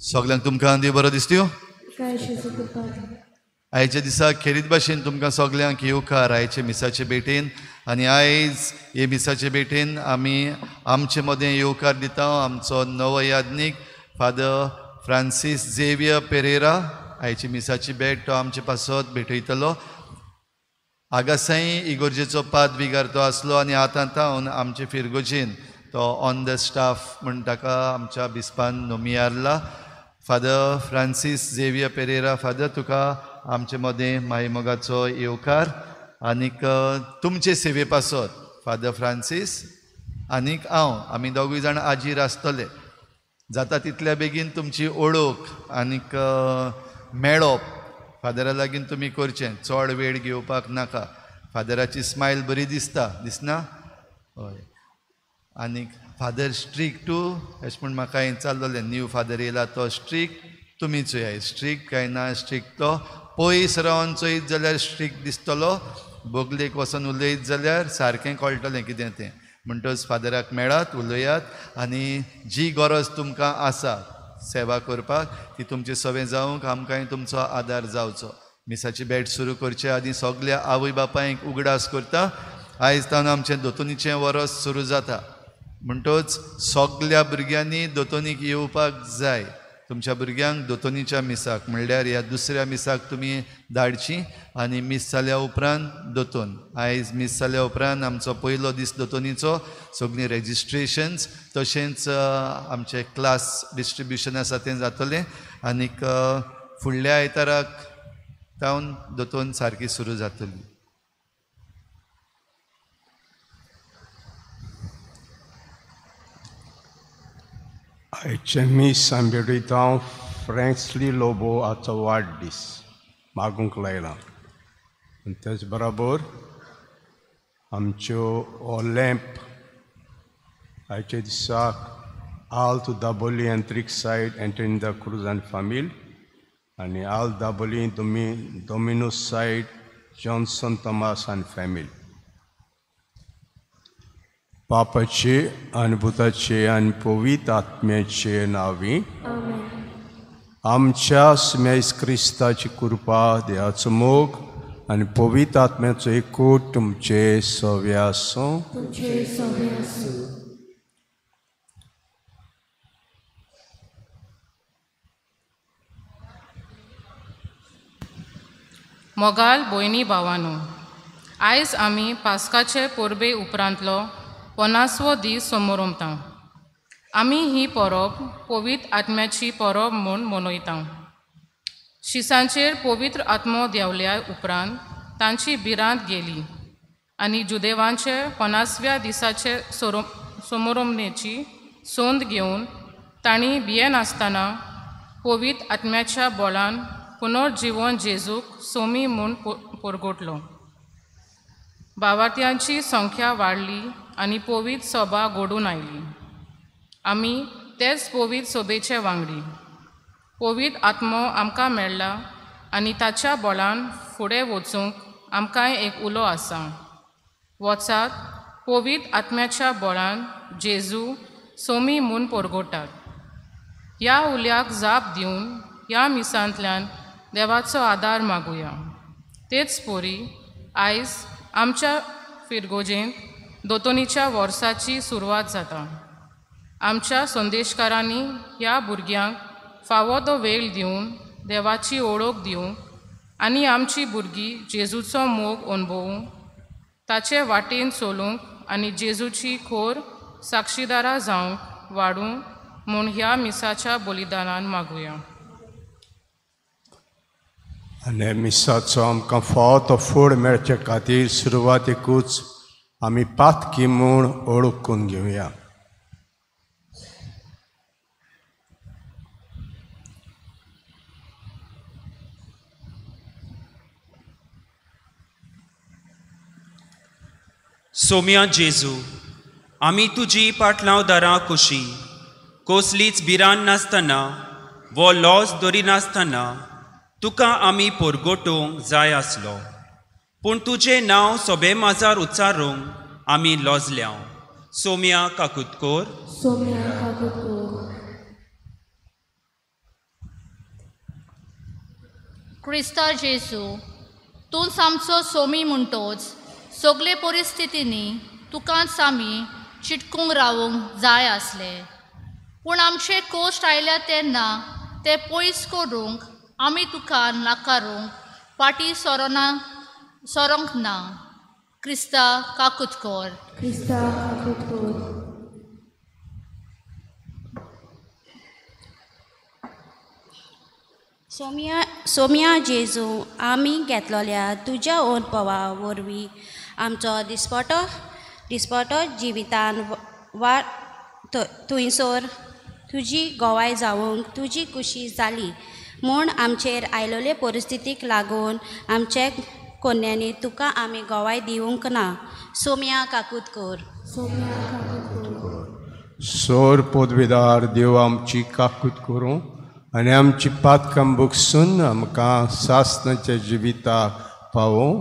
सगळ्यांक तुमकां देव बरो दिसत्यो. आयच्या दिसा खेरीत भाशेन तुमकां सगळ्यांक येवकार आयचे मिसाचे भेटेन. आनी आयज हे मिसाचे भेटेन आमी आमचे मदें येवकार दिता आमचो नवो यादनीक फादर फ्रांसीस झेवियर पेरेरा. आयची मिसाची भेट तो आमचे पासत भेटयतलो. आगासाई इगोर्जेचो पाद विगार तो आसलो आनी आतां तावन आमचे फिरगोजेन तो ऑन द स्टाफ म्हण ताका आमच्या बिस्पान नोमियारला. Father Francis Xavier Pereira, father तुका आमचे मदें मायमोगाचो येवकार. आनीक तुमचे सेवे पासत फादर फ्रांसीस आनीक हांव आमी दोगूय जाण आजीर आसतले. जाता तितल्या बेगीन तुमची ओळख आनीक मेळप फादरा लागीं तुमी करचें. चड वेळ घेवपाक नाका. फादराची स्मायल बरी दिसता, दिसना? हय. आनीक फादर स्ट्रिक्टू अशें म्हूण म्हाका हें चाललें. न्यू फादर येयला तो स्ट्रिक्ट, तुमीचूय आय स्ट्रिक्ट काय ना स्ट्रिक्ट. तो पयस रावन चयत जाल्यार स्ट्रिक्ट दिसतलो, बोगलेक वचून उलयत जाल्यार सारकें कळटलें कितें तें. म्हणटच फादराक मेळात, उलयात आनी जी गरज तुमकां आसा सेवा करपाक ती तुमची सवें जावंक आमकांय तुमचो आदार जावचो. मिसाची भेट सुरू करचे आदी सगळ्या आवय बापायक उगडास करता. आयज तावन आमचें दोतोनीचें वरस सुरू जाता. म्हणटच सगळ्या भुरग्यांनी दोतोनीक येवपाक जाय. तुमच्या भुरग्यांक दोतोनीच्या मिसाक म्हणल्यार ह्या दुसऱ्या मिसाक तुमी धाडची. आनी मिस जाल्या उपरांत दोतोन आयज मिस जाल्या उपरांत आमचो पयलो दीस दोतोनीचो. सगळीं रेजिस्ट्रेशन्स तशेंच आमचे क्लास डिस्ट्रिब्युशन आसा तें जातलें. आनीक फुडल्या आयताराक तावन दोतोन सारकी सुरू जातली. आयचे मीस आंबेडयता फ्रँक्सली लोबो हाचो वाडदीस मागूंक लायला. तेच बरोबर आमच्यो हो लॅम्प आयच्या दिसाक आल टू दाबोली एंट्रीक side entering D'Cruz and family आनी आल Dabolim Domino's side Johnson Thomas and family. पापाचे अनुभुताचे आनी पवित्र आत्म्याचे नांवी आमच्या स्मेस क्रिस्ताची कृपा देवाचो मोग आनी पवित्र आत्म्याचो एकूट तुमचे सवे आसूं. मोगाल भयणी भावांनो, आयज आमी पास्काचे परबे उपरांतलो 50वो दीस समोरमता. आमी ही परब पवित्र आत्म्याची परब म्हूण मनयता. शिसांचेर पवित्र आत्मो देंवल्या उपरांत तांची भिरांत गेली आनी जुदेवांचे 50व्या दिसाचे समोरमणेची सोंद घेवन तांणी भियेन आसतना पवित्र आत्म्याच्या बळान पुनर्जीवन जेजूक सोमी म्हूण परगोटलो. भावार्थ्यांची संख्या वाडली आनी पवित्र सभा घडून आयली. आमी तेच पवित्र सभेचे वांगडी. पवित्र आत्मो आमकां मेळ्ळा आनी ताच्या बळान फुडें वचूंक आमकांय एक उलो आसा. वचात पवित्र आत्म्याच्या बळान जेजू सोमी म्हूण परगोटात. ह्या उल्याक जाप दिवन ह्या मिसांतल्यान देवाचो आदार मागुया. तेच पोरी आयज आमच्या फिरगोजेंत दोतोनीच्या वर्साची सुरवात जाता. आमच्या संदेशकारांनी ह्या भुरग्यांक फावो तो वेळ दिवन देवाची ओळख दिवंक आनी आमची भुरगीं जेजूचो मोग अणभवूंक ताचे वाटेन चलूंक आनी जेजूची खोर साक्षीदारां जावंक वाडूंक म्हूण ह्या मिसाच्या बलिदानान मागुया. आनी मिसाचो आमकां फाव तो फूड मेळचे खातीर सुरवातेकूच आमी पातकी म्हूण ओळखून घेवया. सोम्या जेजू, आमी तुजी पाटलांवदारां कशी कसलीच भिरांत नासतना वो लॉस धरिनासतना तुका आमी परगटूंक जाय आसलो, पूण तुजें नांव सोबे माजार उच्चारूंक आमी लॉजल्या. सोम्या काकुतकोर. क्रिस्ता जेजू, तूं आमचो सोमी म्हणटोच सगळे परिस्थितींनी तुकाच आमी चिटकूंक रावूंक जाय आसले, पूण आमचे कोश्ट आयल्या तेन्ना ते पयस करूंक आमी तुका नाकारूंक फाटीं सोरोंक ना. क्रिस्ता काकुतकोर. सोम्या जेजू, आमी घेतलोल्या तुज्या अनुभवा वरवीं आमचो दिसपटो जिवितान थंयसर तुजी गोवाय जावंक तुजी खुशी जाली म्हूण आमचेर आयलोले परिस्थितीक लागून आमचे कोन्यांनी तुका आमी गोवाय दिवंक ना. सोम्या काकुतकोर. सोर पदवीदार देव आमची काकूत करूं आनी आमची पातकां बुकसून आमकां सासणाच्या जिविताक पावों.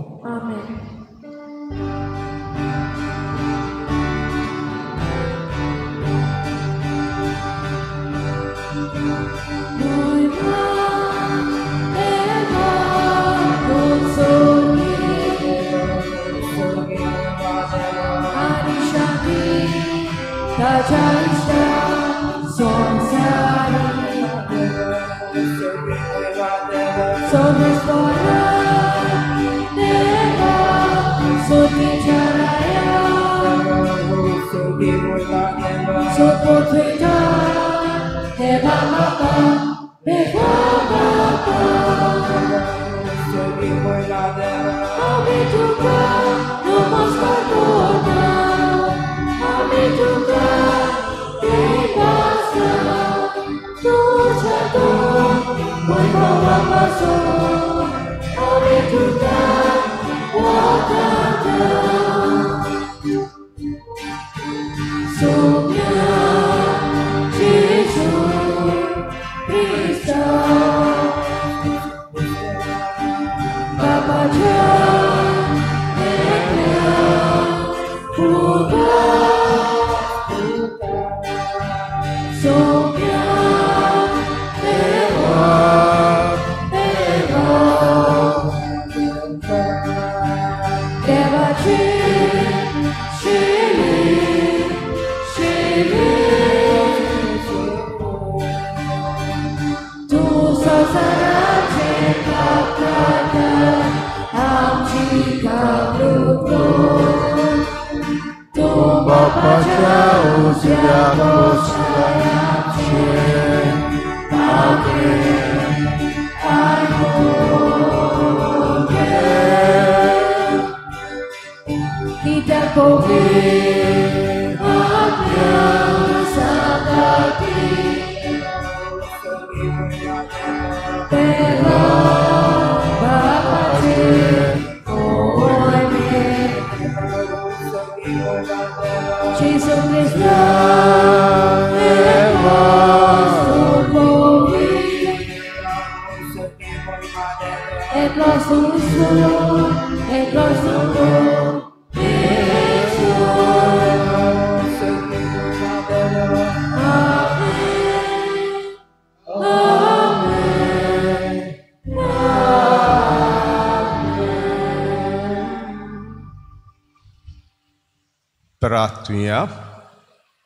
प्रार्थुया.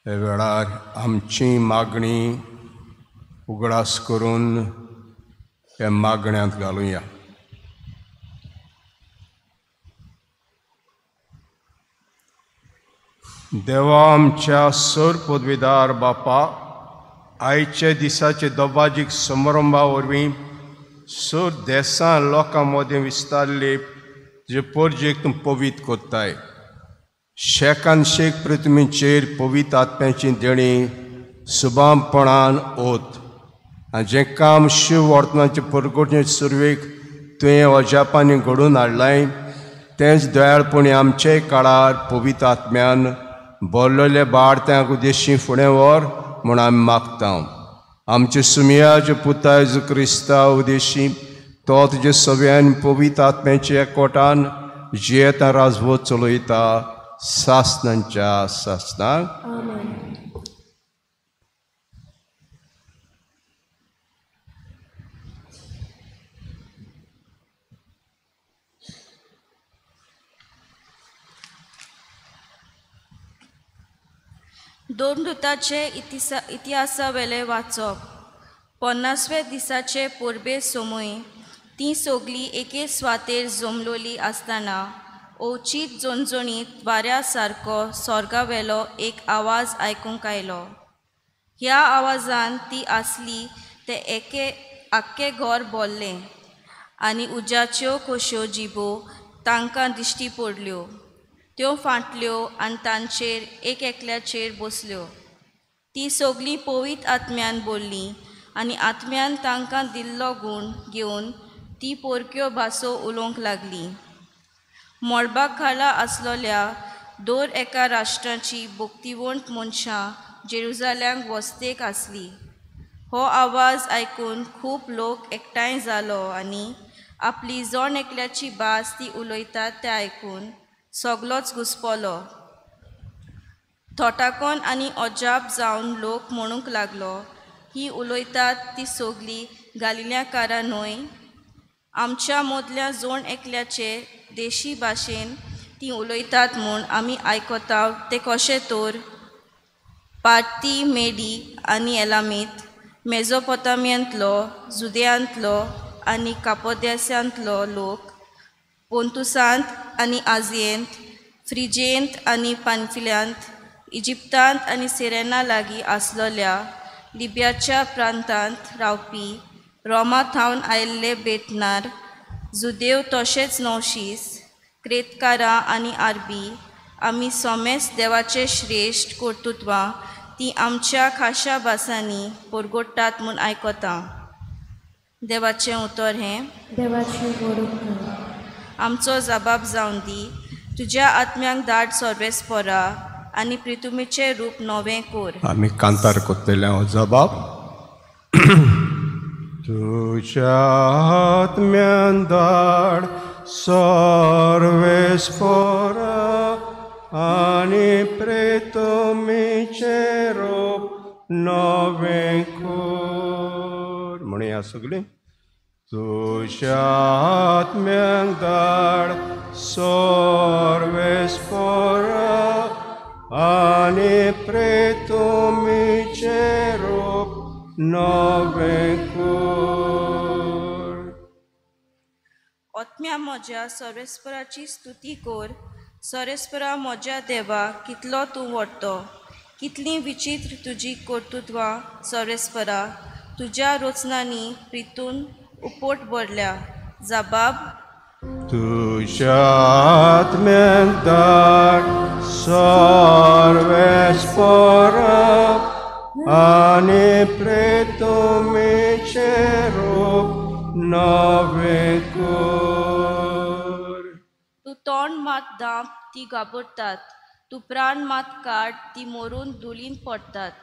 हे वेळार आमची मागणी उगडास करून हे मागण्यांत घालुया. देवा, आमच्या सर पदवीदार बापा, आयचे दिसाचे दबाजीक समारंभा वरवीं सर देसां लोकां मदें विस्तारले जे पोरजेक तूं पवित्र कोत्ताय शेकान शेक पृथ्वीचेर पवित्र आत्म्याची देणी सुबामपणान ओत आनी जें काम शिव वर्तनाचे परगोटचे सुरवेक तुवें अजापांनी घडोवन हाडलाय तेंच दयाळपणी आमचेय काळार पवित्र आत्म्यान बोरलेल्या बाळत्यांक उद्देशी फुडें व्हर म्हूण आमी मागता आमचे सुमियाचे पुताय जो क्रिस्ता उद्देशी तो तुजे सगळ्यान पवित्र आत्म्याच्या एकवटान जियेता राजवो चलयता सासनांच्या सासनाक दोन दुताचे इतिहासा वेले वाचप 50व्या दिसाचे पोरबे सोमोय ती सोगली एके स्वातेर जमलोली आसतना ओचीत जोणजोणीत वाऱ्या सारको स्वर्गावेलो एक आवाज आयकूंक आयलो ह्या आवाजान ती आसली ते आख्खे घर बोल्ले आनी उज्याच्यो कोश्यो जिबो तांकां दिश्टी पडल्यो त्यो फाटल्यो आनी तांचेर एक एकल्याचेर बसल्यो ती सोगली पवित्र आत्म्यान बोल्ली आनी आत्म्यान तांकां दिल्लो गूण घेवन ती पोरक्यो भासो उलोवंक लागली मळबाक खाला आसलोल्या दोर एका राष्ट्राची भोक्तिवंत मनशां जेरुजाल्यांक वस्तेक आसली हो आवाज आयकून खूब लोक एकठांय जालो आनी आपली जोण एकल्याची भास ती उलयतात तें आयकून सगलोच घुस्पलो थोटाकोन आनी अजाप जावन लोक म्हणूंक लागलो ही उलयतात ती सोगली गालिल्याकारां न्हय आमच्या मदल्या जोण एकल्याचे देशी भाशेन ती उलयतात म्हूण आमी आयकता ते कशें तर पार्ती मेडी आनी एलामीत मेजोपोतामियांतलो जुदेयांतलो आनी कापोदेसांतलो लोक पोंतुसांत आनी आजियेंत फ्रिजेंत आनी पानफिल्यांत इजिप्तांत आनी सिरेना लागीं आसलोल्या लिबियाच्या प्रांतांत रावपी रोमा थावन आयिल्ले बेटनार जुदेव तशेंच नवशीस क्रेतकारां आनी आरबी आमी सोमेस देवाचे श्रेश्ठ कर्तुत्वां ती आमच्या खाशा भासांनी परगोडटात म्हूण आयकता देवाचें उतर हें आमचो जबाब जावन दी तुज्या आत्म्यांक धाड सर्वेस्परा आनी प्रितुमीचें रूप नवें कोर आमी कांतार कोत्तले हो जबाब तुज्या आत्म्यान धाड सर्वेस्परा आनी प्रितुमीचें रूप नवें कोर म्हणया सगळीं तुज्या आत्म्यांक धाड सर्वेस्परा आनी प्रितुमीचें रूप नवें कोर ओत्म्या म्हज्या सर्वेस्पराची स्तुती कोर सर्वेस्परा म्हज्या देवा कितलो तूं व्हडतो कितलीं विचित्र तुजी कर्तुत्वां सर्वेस्परा तुज्या रचनांनी प्रितून उपोट भरल्या जबाब तुज्या आत्म्यांक धाड सर्वेस्परा आनी प्रितुमीचें रूप नवें कोर तूं तोंड मात दांप ती घाबरतात तूं प्राण मात काड ती मरून धुलीन पडटात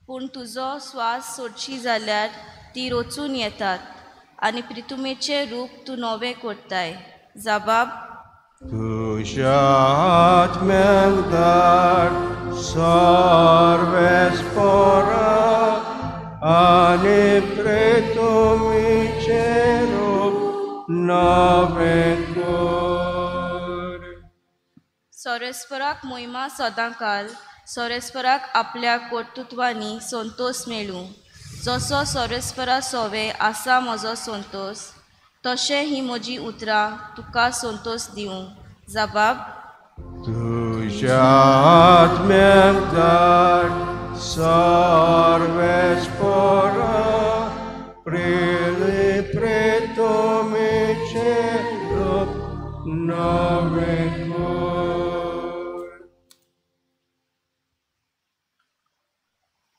पूण तुजो स्वास सोडची जाल्यार ती रोचून येतात आनी प्रितुमेचें रूप तूं नवें करताय जबाब तुज्या आत्म्यांक धाड सर्वेस्परा आनी प्रितुमीचें रूप नवें कोर सर्वेस्पराक मोहिमा सदांकाल सर्वेस्पराक आपल्या कर्तुत्वांनी संतोष मेळूं जसो सर्वेस्परा सोवे आसा म्हजो संतोष तशें ही म्हजी उतरां तुका संतोष दिवं जबाब तुज्या आत्म्यांक धाड Salves fora, prele preto me cielo, nove cor.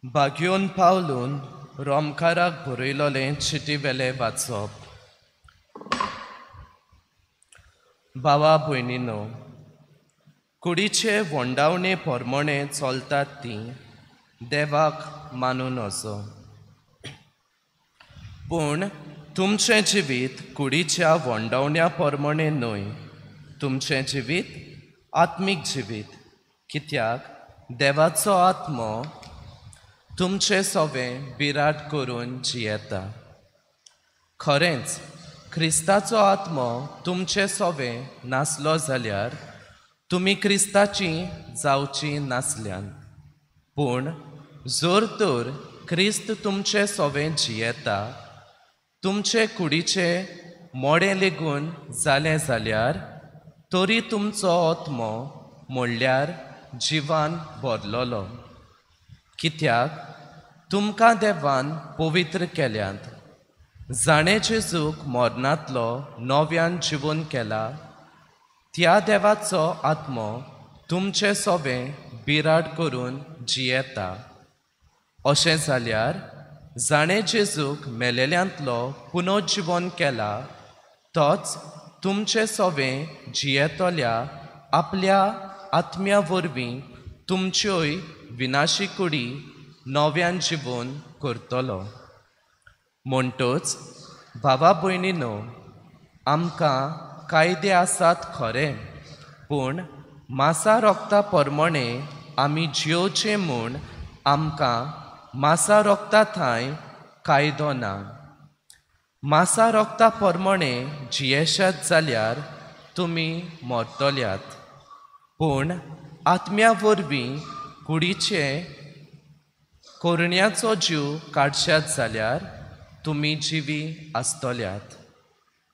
बागयोन पावलून रोमकाराक बरयलोलें चिटी वेले वाचप. भावा भयणीनो, कुडीचे वोंडावणे पोरमोणे चलतात ती देवाक मानून असो. पूण तुमचें जिवीत कुडीच्या वोंडावण्या पोरमोणे न्हय, तुमचें जिवीत आत्मीक जिवीत, कित्याक देवाचो आत्मो तुमचे सोवें बिराट करून जियेता. खरेंच क्रिस्ताचो आत्मो तुमचे सोवें नासलो जाल्यार तुमी क्रिस्ताची जावची नासल्यान. पूण जोर तर क्रिस्त तुमचे सोवें जियेता, तुमचे कुडीचे मोडें लेगून जालें जाल्यार तरी तुमचो आत्मो म्हणल्यार जिवान भरलोलो. कित्याक तुमकां देवान पवित्र केल्यांत. जाणें जेजूक मरणांतलो नव्यान जिवून केला, त्या देवाचो आत्मो तुमचे सोवें बिराड करून जियेता. अशें जाल्यार जाणें जेजूक मेलेल्यांतलो पुनर्जिवन केला, तोच तुमचे सोवें जियेतोल्या आपल्या आत्म्या वरवीं तुमच्योय विनाशी कुडी नव्यान जिवून करतलो. म्हणटूच भावा भयणीनो, आमकां कायदे आसात खरें, पूण मासा रोगता पोरमोणे आमी जियोचे म्हूण आमकां मासा रोगता थंय कायदो ना. मासा रोगता पोरमोणे जियेशात जाल्यार तुमी मरतल्यात, पूण आत्म्या वरवीं कुडीचे कोरण्याचो जीव काडशात जाल्यार तुमी जिवी आसतल्यात.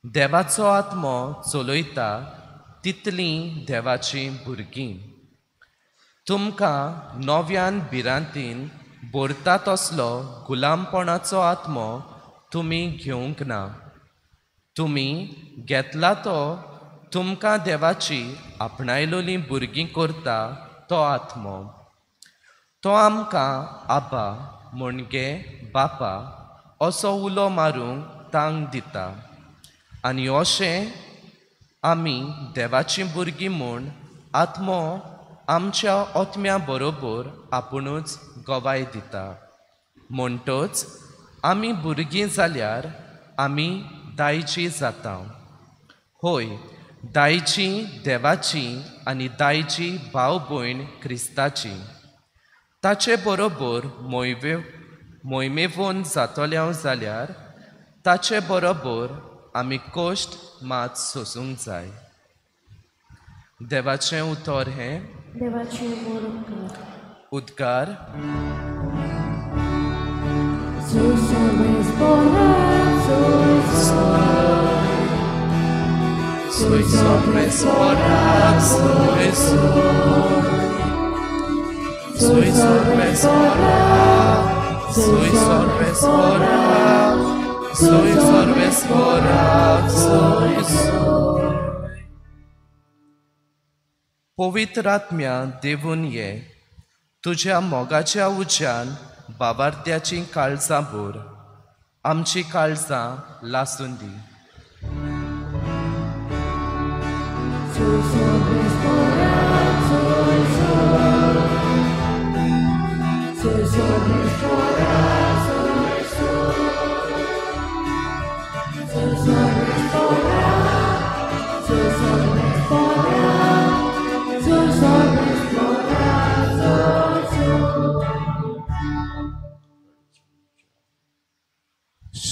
देवाचो आत्मो चलयता तितलीं देवाची भुरगीं. तुमकां नव्यान भिरांतीन भरता तसलो गुलामपणाचो आत्मो तुमी घेवंक ना. तुमी घेतला तो तुमकां देवाची आपणायलोलीं भुरगीं करता तो आत्मो. तो आमकां आबा म्हणजे बापा असो उलो मारूंक तांक दिता. आनी अशें आमी देवाची भुरगीं म्हूण आत्मो आमच्या आत्म्या बरोबर आपुणूच गवाय दिता. म्हणटूच आमी भुरगीं जाल्यार आमी दायची जाता. होय, दायची देवाची आनी दायची भाव भयण क्रिस्ताची. ताचे बरोबर मोहिमेवून जातोल्या जाल्यार ताचे बरोबर आमी कश्ट मात सोसूंक जाय. देवाचें उतर हें उद्गार. Soy sorpres orar, soy sorpres orar, soy sorpres orar, soy sorpres orar, soy. पवित्र आत्म्या देवून ये, तुझ्या मोगाच्या उज्यान बाबार्थ्याची काळजां भर, आमची काळजां लासून दी.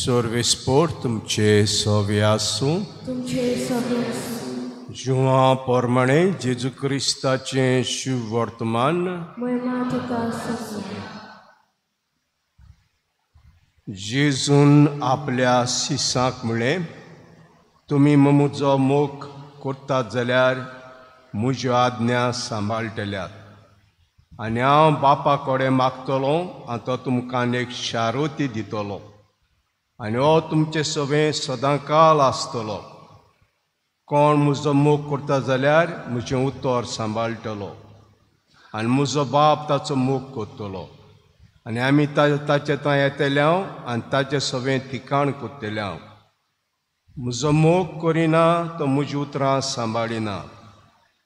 Sorvespor तुमचे सोवे आसूं. जुवा पोरमणे जेजू क्रिस्ताचें शुभ वर्तमान जेजून आपल्या शिसांक म्हळें, तुमी म्हजो मोग करतात जाल्यार म्हज्यो आज्ञा सांबाळटल्यात. आनी हांव बापा कडेन मागतलो आनी तो तुमकां एक शारोती दितलो आनी हो तुमचे सगळें सदां काल आसतलो. कोण म्हजो मोग करता जाल्यार म्हजें उतर सांबाळटलो आनी म्हजो बाप ताचो मोग करतलो आनी आमी ताचे थंय येतले हांव आनी ताचें सगळें ठिकाण करतलें हांव. म्हजो मोग करिना तो म्हजीं उतरां सांबाळिना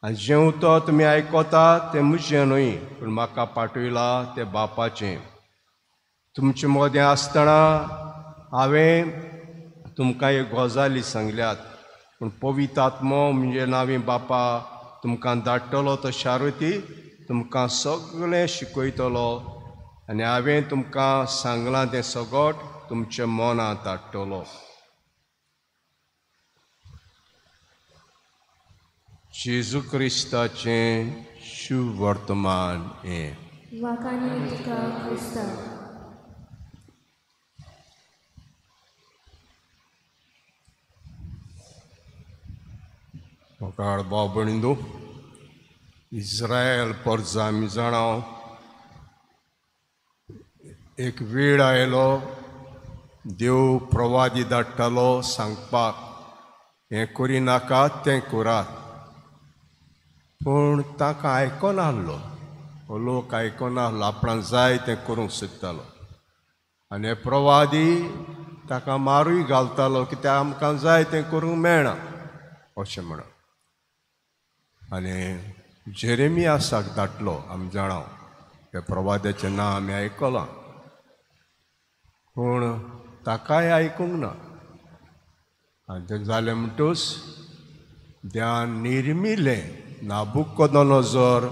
आनी जें उतर तुमी आयकता तें म्हजें न्हय पूण म्हाका पाठयला तें बापाचें. तुमचे मदें आसतना हांवें तुमकां एक गजाली सांगल्यात पूण पवित्र आत्मो म्हणजे नांवें बापा तुमकां धाडटलो तो शारोती तुमकां सगळें शिकयतलो आनी हांवें तुमकां सांगलां तें सगळें तुमच्या मनांत हाडटलो. जेजू क्रिस्ताचें शुभ वर्तमान हें. मोकार भाव भयणींनो, इस्रायल परजा आमी जाणाव एक वेळ आयलो देव प्रवादी धाडटालो सांगपाक हें करिनाका तें करात पूण ताका आयकोनाहलो. हो लोक आयकोनाहलो, आपणाक जाय तें करूंक सोदतालो आनी हे प्रवादी ताका मारूय घालतालो कित्याक आमकां जाय तें करूंक मेळना अशें म्हणून. आनी जेरेमियासाक धाडलो आमी जाणाव त्या प्रवाद्याचें नांव आमी आयकलां पूण ताकाय आयकूंक ना. आनी तें जालें म्हणटूच देवान निर्मिलें नाबुकदनोजर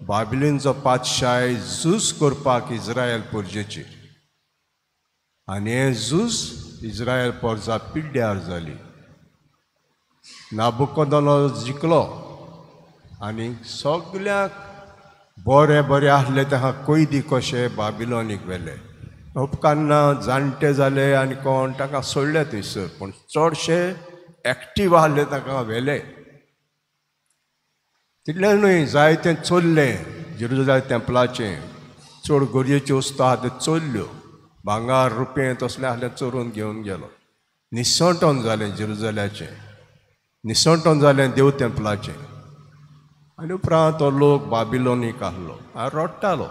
बाबिलोनचो पातशाय झूज करपाक इस्रायल परजेचेर आनी हें झूज इस्रायल परजा पिड्ड्यार जाली. नाबुकदनोजर जिखलो आनी सगळ्यांक बरें बरें आहले ताका कैदी कशे बाबिलोनीक व्हेले. उपकारना जाणटे जाले आनी कोण ताका सोडले थंयसर पूण चडशे एक्टीव आहले ताका व्हेले. तितलें न्हय जायतें चोरलें जेरुसलेम टेंपलाचें. चड गरजेच्यो वस्तू आहा त्यो चोरल्यो, भांगार रुपें तसलें आहलें चोरून घेवन गेलो. निसंटोन जालें जेरुसलेमाचें, निसंटोन जालें देव टेंपलाचें. आनी उपरांत तो लोक बाबिलोनीक आहलो आनी रडटालो.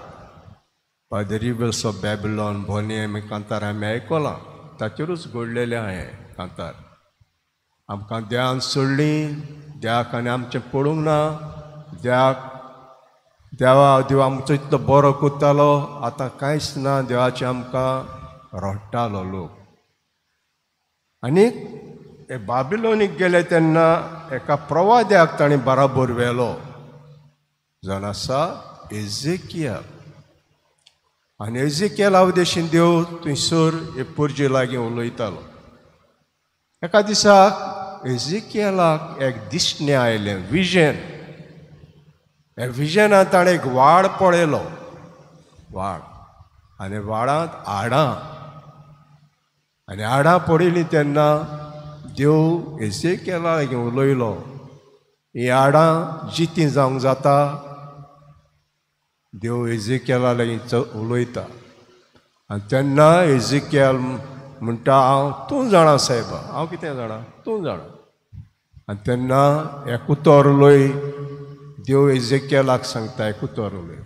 By the rivers of Babylon भोनी आमी कांतार आमी आयकलां ताचेरूच घडलेलें हांवें कांतार. आमकां देवान सोडलीं, देवाक आनी आमचें पडूंक ना. देव आमचो इतलो बरो करतालो आतां कांयच ना देवाचें आमकां रडटालो लोक. आनीक हे बाबिलोनीक गेले तेन्ना एका प्रवाद्याक ताणें बराबर व्हेलो जावन आसा एजेकियल. आनी एजेकियला उद्देशीन देव थंयसर हे परजे लागीं उलयतालो. एका दिसाक एजेकियलाक एक दिसणें आयलें, विजन. हे विजनांत ताणें एक वाड पळयलो, वाड. आनी वाडांत आडां, आनी आडां पळयलीं तेन्ना देव एजेकियला लागीं उलयलो, हीं आडां जितीं जावंक जाता. देव एजेकियला लागीं उलयता आनी तेन्ना एजेकियल म्हणटा हांव तूं जाणा सायबा, हांव कितें जाणा तूं जाणा. आनी तेन्ना एक उतर उलय देव एजेकियलाक सांगता, एक उतर उलय.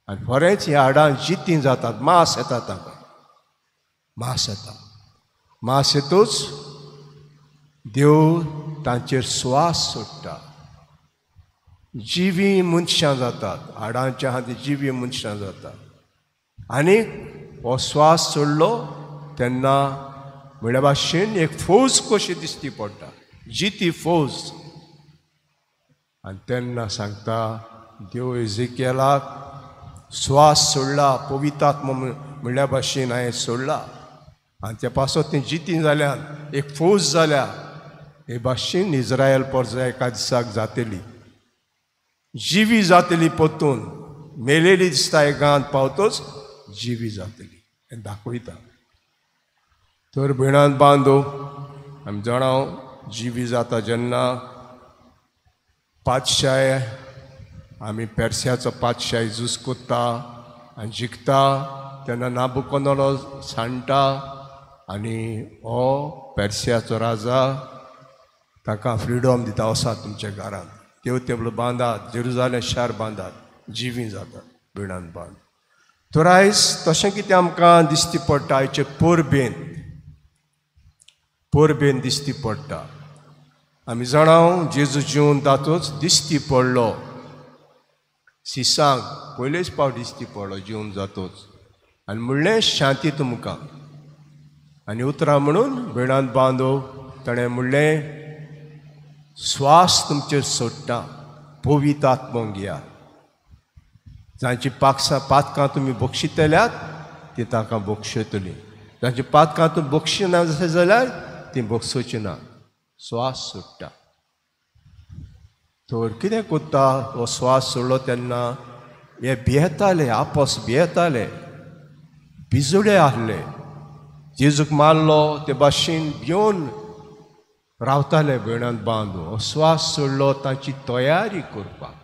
आनी खरेंच हीं हाडां जितीं जातात, मास येता ताका, मास येता. मास येतूच देव तांचेर स्वास सोडटा, जिवी मनशां जातात. हाडांच्या हाती जिवी मनशां जातात. आनी हो स्वास सोडलो तेन्ना म्हळ्या भाशेन एक फौज कशी दिसती पडटा, जिती फौज. आनी तेन्ना सांगता देव एजेकियलाक स्वास सोडला, पवित्र आत्मा म्हणल्या भाशेन हांवें सोडला आनी त्या पासत तीं जितीं जाल्यात, एक फौज जाल्या. हे भाशेन इस्रायल परजा एका दिसाक जातली, जिवी जातली. परतून मेलेली दिसता एक गांवांत पावतच जिवी जातली हें दाखयता. तर भयणान बांदो आमी जाणाव जिवी जाता जेन्ना पातशाय आमी पेर्सियाचो पातशाही झूज कोत्ता आनी जिखता तेन्ना नाबुकोदोनोर सांडटा आनी हो पेर्सियाचो राजा ताका फ्रिडम दिता वसात तुमच्या घरांत देव तेबलो बांदात जेरुजालेम शार बांदात जिवी जातात बिणान बांद तर आयज तशें कितें आमकां दिश्टी पडटा आयचे पोरबेन दिश्टी पडटा आमी जाणाव जेजू जिवन तातूंच दिश्टी पडलो सिसांक पयलेच पावट दिश्टी पडलो जिवन जातूच आनी म्हणलें शांती तुमकां आनी उतरां म्हणून बिणान बांदो ताणें म्हणलें स्वास तुमचेर सोडटा पवित्र आत्मो घेया जांची पातकां तुमी बक्षितल्यात ती ताका बक्षयतली जांची पातकां तूं बक्षिना जाल्यार ती बक्षोवची ना स्वास सोडटा तर कितें कोत्ता हो स्वास सोडलो तेन्ना हे भियेताले आपस भियेताले बिजोडे आहले जेजूक मारलो ते भाशेन भिवन रावताले बिणांत बांदून हो स्वास सोडलो तांची तयारी करपाक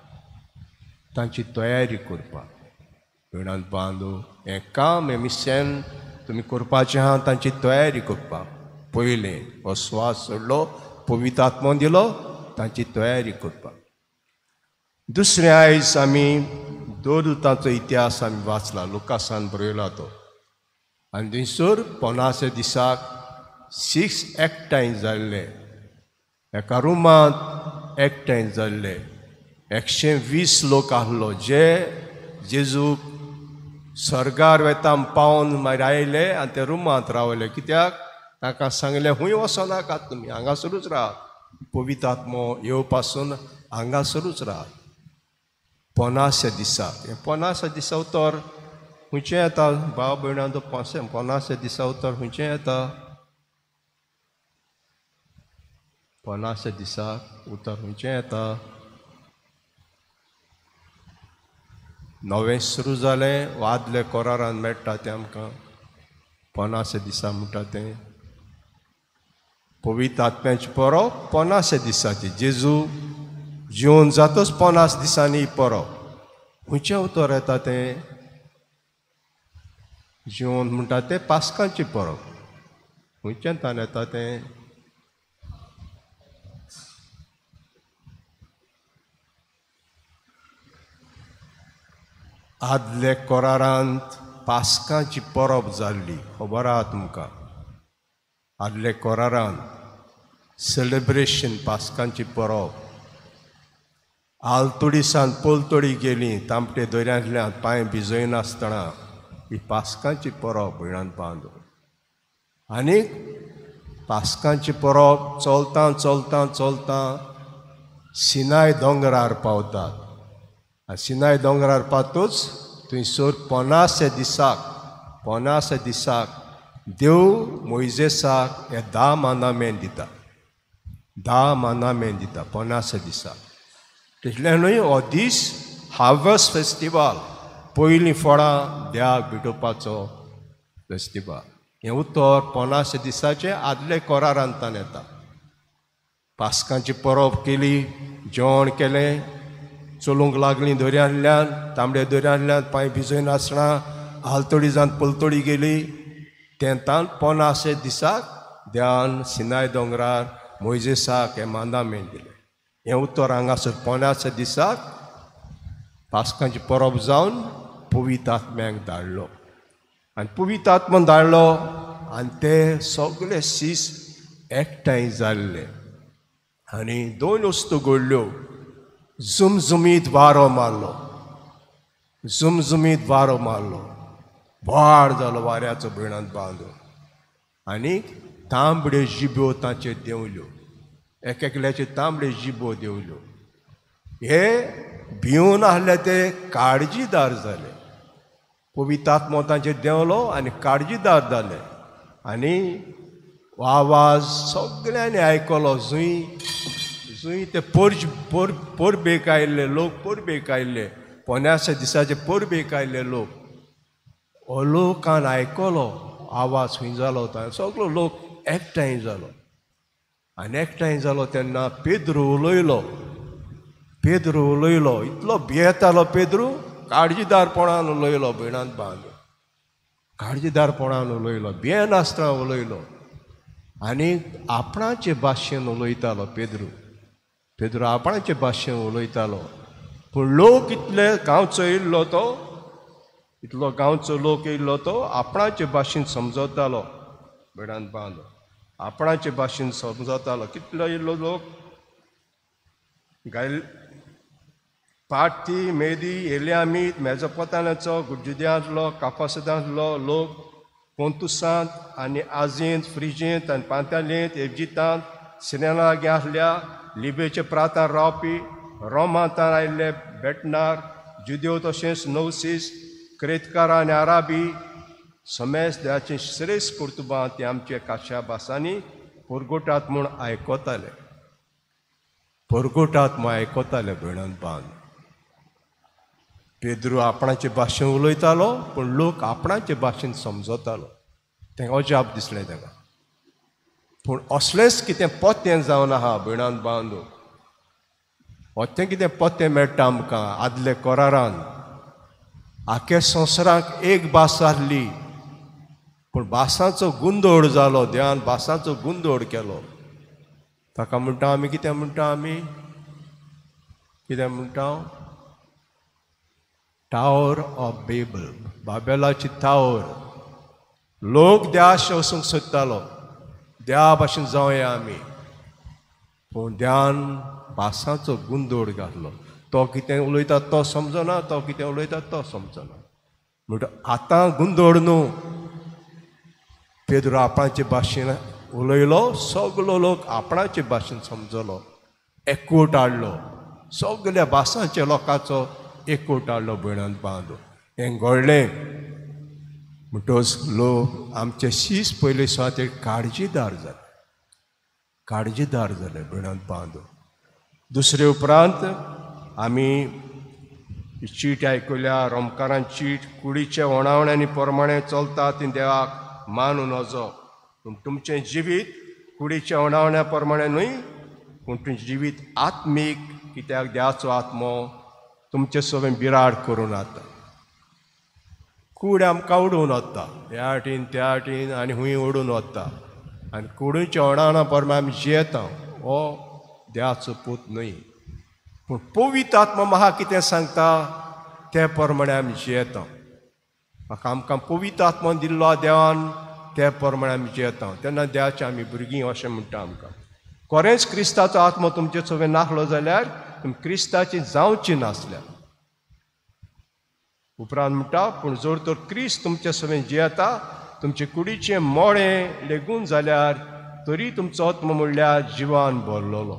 बिणांत बांदून हें काम हें मिशन तुमी करपाचें आहा तांची तयारी करपाक पयलें हो स्वास सोडलो पवित्र आत्मो दिलो तांची तयारी करपाक दुसरें आयज आमी दोदूतांचो इतिहास आमी वाचला लुकासान बरयला तो आनी थंयसर 50 दिसाक 6 एकठांय जाल्ले एका रुमांत एकठांय जाल्ले 120 लोक आहलो जे जेजूक स्वर्गार वेतां पावन मागीर आयले आनी ते रुमांत रावले कित्याक ताका सांगलें खूंय वचनाकात तुमी हांगासरूच रावात पवित्र आत्मो येव पासून हांगासरूच रावात 50 दिसाक हे 50 दिसा उतर खंयचें येता भाव भयणां 50 दिसा उतर खंयचें येता 50 दिसाक उतर खंयचें येता नवें सुरू जालें वादले कोरारान मेळटा तें आमकां 50 दिसा म्हणटा तें पवित्र आत्म्याची परब 50 दिसाची जेजू जिवन जातच 50 दिसांनी परब खंयचें उतर येता तें जिवन म्हणटा तें पास्कांची परब खंयचें तान येता तें आदले कोरारांत पास्कांची परब जाल्ली खबर आहा तुमकां आदले कोरारांत सेलेब्रेशन पास्कांची परब आलतोडीसान पोलतोडी गेली तांबटे दर्यांतल्यान पांय भिजयनासतना ही पास्कांची परब भयणान बांदून आनीक पास्कांची परब चलतां चलतां चलतां सिनाय दोंगरार पावतात आनी सिनाय दोंगरार पावतूच थंयसर 50 दिसाक देव मोइजेसाक हे 10 मानामेंट दिता 50 दिसाक तितल्यानूय हो दीस हार्वेस्ट फेस्टिवल पयलीं फळां देवाक भेटोवपाचो फेस्टिवल हें उतर 50 दिसाचें आदले कोरारांतान येता पास्कांची परब केली जेवण केलें चलूंक लागलीं दर्यांतल्यान तांबडे दर्यांतल्यान पांय भिजयनासतना हालतोडी जावन पलतोडी गेली तेन्तान 50 दिसाक देवान सिनाय दोंगरार मोइजेसाक हें मांदामेंट दिलें हें उतर हांगासर 50 दिसाक पास्कांची परब जावन पवित्र आत्म्याक धाडलो आनी पवित्र आत्मो धाडलो आनी ते सगळे सीस एकठांय जाल्ले आनी 2 वस्तू घडल्यो झुमझुमीत वारो मारलो व्हाड जालो वाऱ्याचो भयणांत बांदून आनी तांबड्यो जिबो तांचेर देंवल्यो एकल्याचे तांबड्यो जिबो देंवल्यो हे भिवन आहले ते काळजीदार जाले पवित्र आत्मो तांचेर देंवलो आनी काळजीदार जाले आनी आवाज सगळ्यांनी आयकलो जूंय ते पोरबेक आयिल्ले लोक पोरबेक आयिल्ले 50 दिसाचे पोरबेक आयिल्ले लोक हो लोकान आयकलो आवाज खंय जालो होता सगळो लोक एकठांय जालो आनी एकठांय जालो तेन्ना पेद्रू उलयलो पेद्रू उलयलो, इतलो भियेतालो पेद्रू, काळजीदारपणान उलयलो भयणान बांद, काळजीदारपणान उलयलो, भियेनासतना उलयलो आनी आपणाचे भाशेन उलयतालो पेद्रू आपणाचे भाशेन उलयतालो. पूण लोक इतले गांवचो येयल्लो तो, इतलो गांवचो लोक येयल्लो तो आपणाचे भाशेन समजवतालो भयणान बांद, आपणाचे भाशेन समजवतालो. कितलो येयल्लो लोक गायल पार्ती, मेदी, एलियामीत, मेजोपोतामियाचो, जुदियांतलो, कापासदांतलो लोक, पोंतुसांत आनी आजींत, फ्रिजींत आनी पांतालींत, इजिप्तांत, सिरिया लागीं आसल्या लिबेचे प्रांतांत रावपी, रोमांतान आयिल्ले बेटनार, जुदियो तशेंच नवसीस, क्रेतकारां आनी आराबी, समेस्त देवाचें श्रेश्ठ पुर्तुबां ते आमचे काशा भासांनी परगोटात म्हूण आयकोताले, परगोटात म्हूण आयकोताले भयणान बांद. पेद्रू आपणाचे भाशेन उलयतालो पूण लोक आपणाचे भाशेन समजतालो. तें अजाप दिसलें ताका. पूण असलेंच कितें पत्तें जावन आहा भयणान बांदू, होतें कितें पत्तें मेळटा आमकां आदले कोरारान. आख्या संवसाराक एक भास आसली पूण भासांचो गुंदोड जालो, देवान भासांचो गुंदोड केलो. ताका म्हणटा आमी कितें म्हणटा, आमी कितें म्हणटा, टावर ऑफ बेबल, बाबेलाची टावर. लोक देवाशे वचूंक सोदतालो, देवा भाशेन जावया आमी, पूण देवान भासांचो गुंदोड घातलो. तो कितें उलयता तो समजना, तो कितें उलयता तो समजना. म्हणटा आतां गुंदोड न्हू, पेद्रू आपणाचे भाशेन उलयलो, सगलो लोक आपणाचे भाशेन समजलो, एकवट हाडलो, सगल्या भासांच्या लोकांचो एकवट हाडलो भयणान बांदू. हें घडलें म्हणटच लोक आमचे शीस पयले सुवातेर काळजीदार जाले भयणान बांदू. दुसरे उपरांत आमी चीट आयकल्या, रोमकारान चीट, कुडीच्या ओणावण्यांनी प्रमाणें चलता ती देवाक मानून वचो. पूण तुमचें जिवीत कुडीच्या ओणावण्या प्रमाणें न्हय, पूण तुमचें जिवीत आत्मीक, कित्याक देवाचो आत्मो तुमचे सगळें बिराड करून आता. कूड आमकां उडोवन वता ह्या वाटेन त्या वाटेन आनी हूंय उडोवन वता, आनी कुडीच्या ओणावण्या प्रमाणें आमी जियेता, हो देवाचो पूत न्हय. पूण पवित्र आत्मा म्हाका कितें सांगता ते प्रमाणें आमी जियेता. म्हाका आमकां पवित्र आत्मा दिल्लो देवान, ते प्रमाणें आमी जियेता. तेन्ना देवाचें आमी भुरगीं अशें म्हणटा आमकां. खरेंच क्रिस्ताचो आत्मो तुमचे सगळें नासलो जाल्यार तुमी क्रिस्ताची जावची नासल्या. उपरांत म्हणटा, पूण जर तर क्रिस्त तुमचे सगळें जियेता, तुमचे कुडीचें मोडें लेगून जाल्यार तरी तुमचो आत्मो म्हणल्यार जिवान भरलो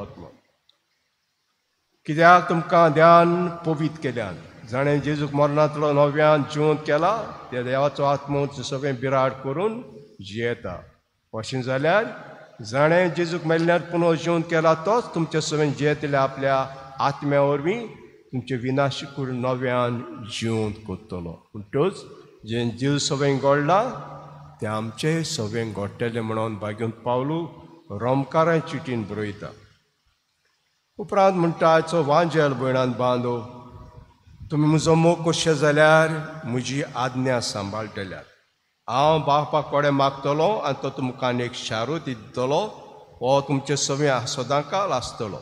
आत्मो. कित्याक तुमकां देवान पवित्र केल्यान. जाणें जेजूक मरणांतलो नव्यान जिवंत केला, त्या देवाचो आत्मो सगळें बिराड करून जियेता. अशें जाल्यार जाणें जेजूक मेल्ल्यार पुनो जिवंत केला, तोच तुमचे सगळें जियेतल्या आपल्या आत्म्या वरवीं तुमचे विनाशी करून नव्यान जिवंत करतलो. म्हणटच जें जीव सगळें घडलां तें आमचें सगळें घडटलें म्हणून भाग्यूंत पावलू रोमकारां चिटीन बरयता. उपरांत म्हणटा, आयचो वांजेल भयणान बांदो, तुमी म्हजो मोग करशे जाल्यार म्हजी आज्ञा सांबाळटल्यार. हांव बापाक कोडे मागतलो आनी तो तुमकां आनीक शारूत दितलो, हो तुमचे सगळें सदांकाल आसतलो.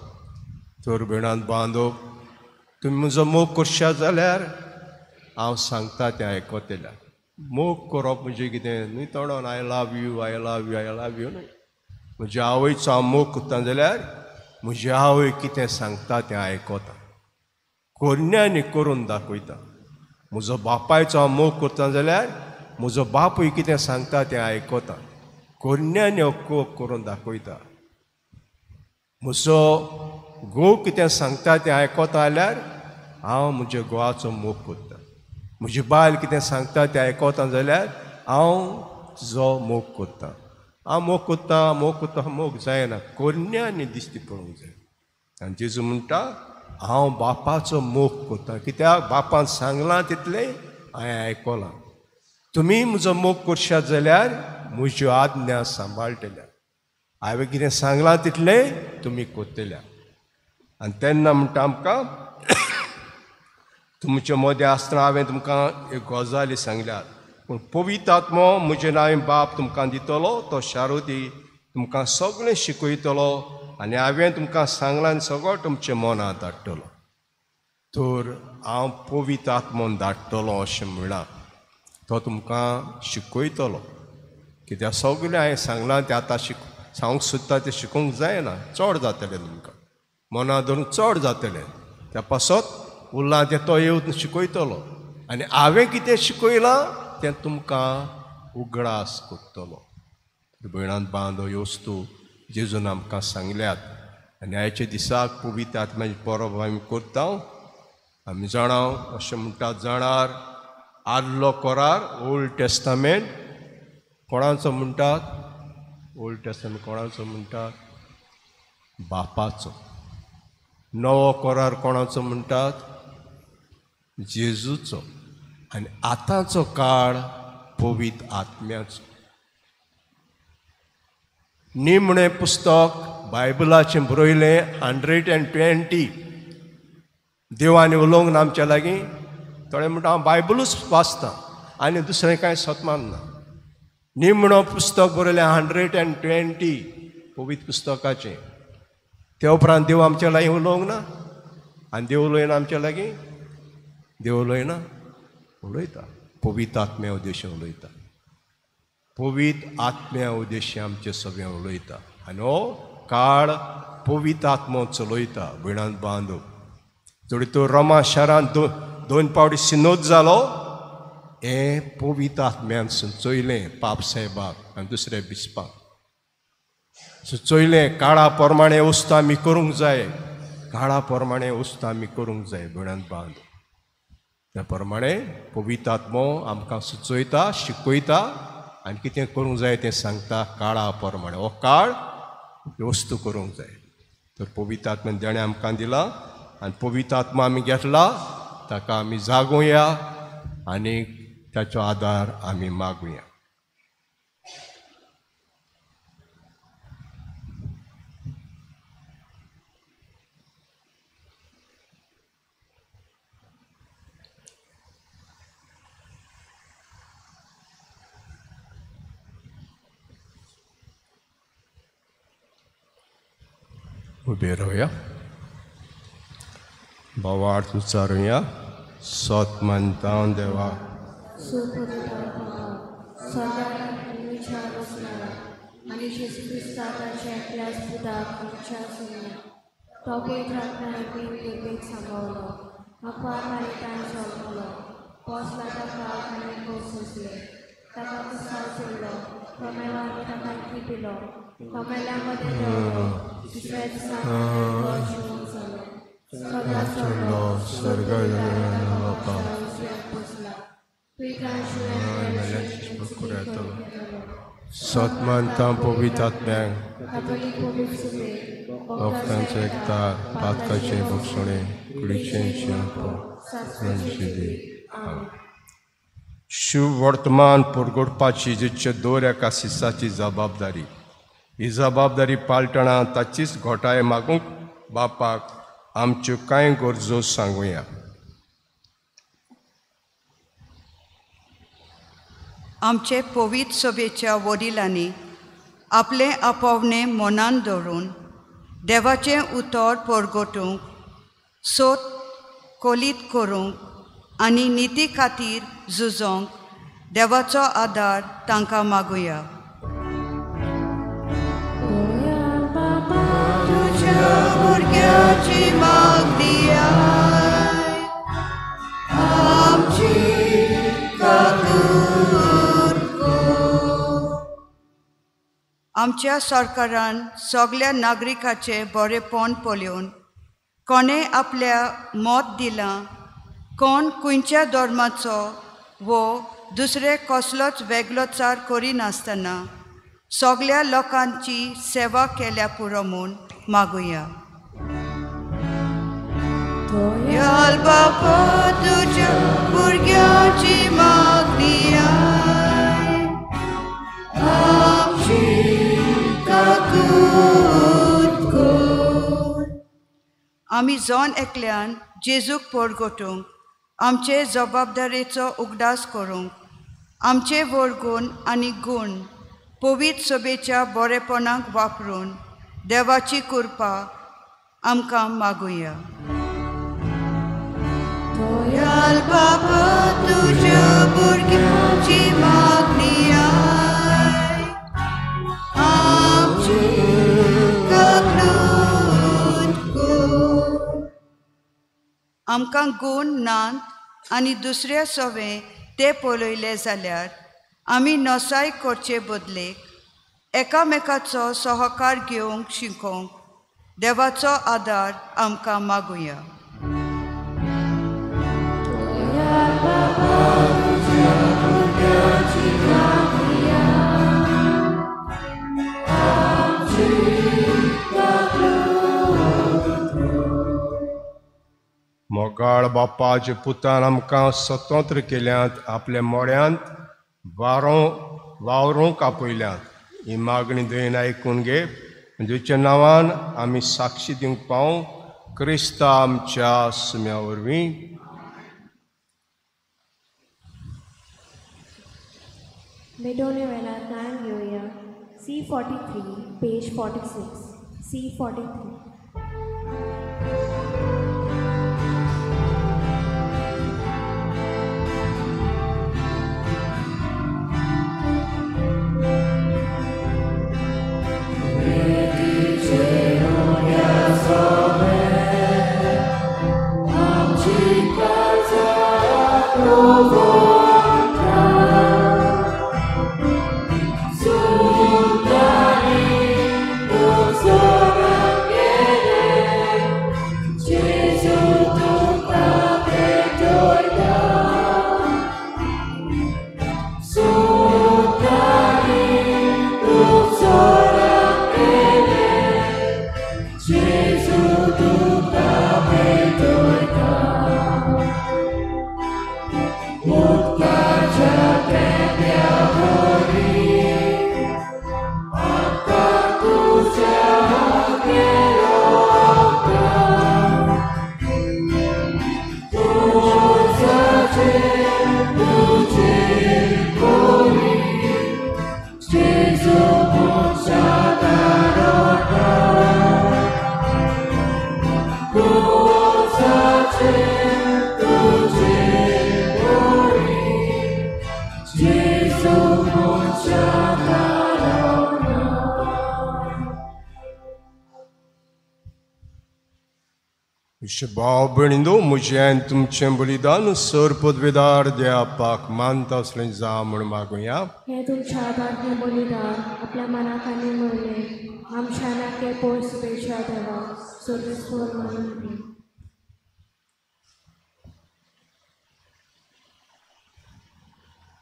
तर भयणान बांदो, तुमी म्हजो मोग करशे जाल्यार हांव सांगता तें आयकतल्यार. मोग करप म्हणजे कितें न्हय, तोंडान I love you I love you I love you न्हय. म्हज्या आवयचो हांव मोग करता जाल्यार म्हजी आवय कितें सांगता तें आयकता, कोन्यांनी करून दाखयता. म्हजो बापायचो हांव मोग करता जाल्यार म्हजो बापूय कितें सांगता तें आयकता, कोन्यांनी हो करून दाखयता. म्हजो घोव कितें सांगता तें आयकता जाल्यार हांव म्हज्या घोवाचो मोग करता. म्हजी बायल कितें सांगता तें आयकता जाल्यार हांव तुजो मोग करता. हांव मोग करता मोग जायना, कोन्यांनी दिश्टी पडूंक जाय. आनी जेजू म्हणटा, हांव बापाचो मोग करता, कित्याक बापान सांगलां तितलें हांवें आयकलां. तुमी म्हजो मोग करशात जाल्यार म्हज्यो आज्ञा सांबाळटल्या. हांवें कितें सांगलां तितलें तुमी करतल्या. आनी तेन्ना म्हणटा आमकां तुमचे मदें आसतना हांवें तुमकां एक गजाली सांगल्यात पूण पवित्र आत्मो म्हजें हांवें बाप तुमकां दितलो तो शारोदी तुमकां सगळें शिकयतलो आनी हांवें तुमकां सांगलां आनी सगळो तुमच्या मनांत धाडटलो तर हांव पवित्र आत्मोन धाडटलो अशें म्हणलां तो तुमकां शिकयतलो कित्याक सगळें हांवें सांगलां तें आतां सांगूंक सोदता तें शिकोवंक जायना चड जातलें तुमकां मनां धरून चड जातलें त्या पासत उरलां तें तो येवन शिकयतलो आनी हांवें कितें शिकयलां तें तुमकां उगडास करतलो भयणान बांदो ह्यो वस्तू जेजून आमकां सांगल्यात आनी आयच्या दिसाक पवित्र आत्म्याची परब आमी करता आमी जाणाव अशें म्हणटात जाणार आदलो करार ओल्ड टेस्टामेंट कोणाचो म्हणटात ओल्ड टेस्टामेंट कोणाचो म्हणटात बापाचो नवो करार कोणाचो म्हणटात जेजूचो आनी आतांचो काळ पवित्र आत्म्याचो निमणें पुस्तक बायबलाचें बरयलें 120 देवान उलोवंक ना आमच्या लागीं थोडे म्हणटा हांव बायबलूच वाचतां आनी दुसरें कांय सतमान ना निमणो पुस्तक बरयलें 120 पवित्र पुस्तकाचें ते उपरांत देव आमच्या लागीं उलोवंक ना आनी देव उलयना आमच्या लागीं देव उलयना उलयता पवित्र आत्म्या उद्देशान उलयता पवित्र आत्म्या उद्देशी आमचें सगळें उलयता आनी हो काळ पवित्र आत्मो चलयता भयणान बांदो जोडी तो रोमा शारांत दोन पावटी सिनोद जालो हें पवित्र आत्म्यान सुचयलें पाप साहेबाक आनी दुसऱ्या बिस्पाक सुचयलें काळा प्रमाणे वस्तू आमी करूंक जाय काळा प्रमाणे वस्तू आमी करूंक जाय भयणान बांदो त्या प्रमाणे पवित्र आत्मो आमकां सुचयता शिकयता आनी कितें करूंक जाय तें सांगता काळा प्रमाणे हो काळ वस्तू करूंक जाय तर पवित्र आत्म्यान देणें आमकां दिलां आनी पवित्र आत्मा आमी घेतला ताका आमी जागोया आनी ताचो आदार आमी मागुया उबे रावया भावार्थ उच्चारुया सत मानता देवा आणि जेजू क्रिस्ताच्या एकल्याच पुताक आमच्या सुन्या तो पवित्र आत्म्यान बेगीन सांबाळलो अपार आनी ताण सोडलो पोसला ताका आनी कोस सोंसले ताका कुसाळ चेल्लो तो मेलो आनी ताका पिलो तो मेल्या मध्ये देंवलो दुसऱ्या दिसा जिवंक जालो सगळा सोडलो स्वर्ग पोसला पिकां सतमानता पवित्र आत्म्यांक भक्तांचें एकता पातकाचें भक्षणें कुडीचें शुभ वर्तमान परगडपाची जेचे दर एका शिसाची जबाबदारी ही जबाबदारी पाळटना ताचीच घोटाय मागूंक बापाक आमच्यो कांय गरजो सांगुया आमचे पवित्र सभेच्या वडिलांनी आपले आपोवणे मनान दवरून देवाचें उतर परगटूंक सोद कोलीत करूंक आनी निती खातीर झुजोंक देवाचो आदार तांकां मागुया भुरग्याची मागणी आमच्या सरकारान सगळ्या नागरिकाचे बरेपण पळोवन कोणे आपल्या मत दिलां कोण खंयच्या धर्माचो वो दुसरे कसलोच वेगळोचार करिनासतना सगळ्या लोकांची सेवा केल्या पुरो म्हूण मागुया दयाल बापा तुज्या भुरग्याची मागणी आमी जावन एकल्यान जेजूक परगटूंक आमचे जबाबदारेचो उगडास करूंक आमचे वरगूण आनी गूण पवित्र सभेच्या बरेपणाक वापरून देवाची कृपा आमकां मागुया. दयाल बाबा तुज्या भुरग्यांची मागणी आय आमची आमकां गूण नात आनी दुसऱ्या सवे ते पळयले जाल्यार आमी नसाय करचे बदलेक एकामेकाचो सहकार घेवंक शिकोवंक देवाचो आदार आमकां मागुया. मोगाळ बापाचे पुतान आमकां स्वतंत्र केल्यांत आपल्या मोड्यांत वावरूंक आपयल्यांत ही मागणी दयेन आयकून घे. तुज्या नांवान आमी साक्षी दिवंक पावूं क्रिस्ता आमच्या सुम्या वरवीं. मेडोने वेळार ज्ञान घेवया. C43 page 46 C43. भाव भयणींनो, म्हजें तुमचें बलिदान सर पदवेदार देवापाक मानता असलें जा म्हूण मागुया. हे तुमच्या आदारने बलिदान आपल्या मनाखाली म्हणले आमच्या नाके पोस पेशा देवा सर्वेस्वर म्हणून.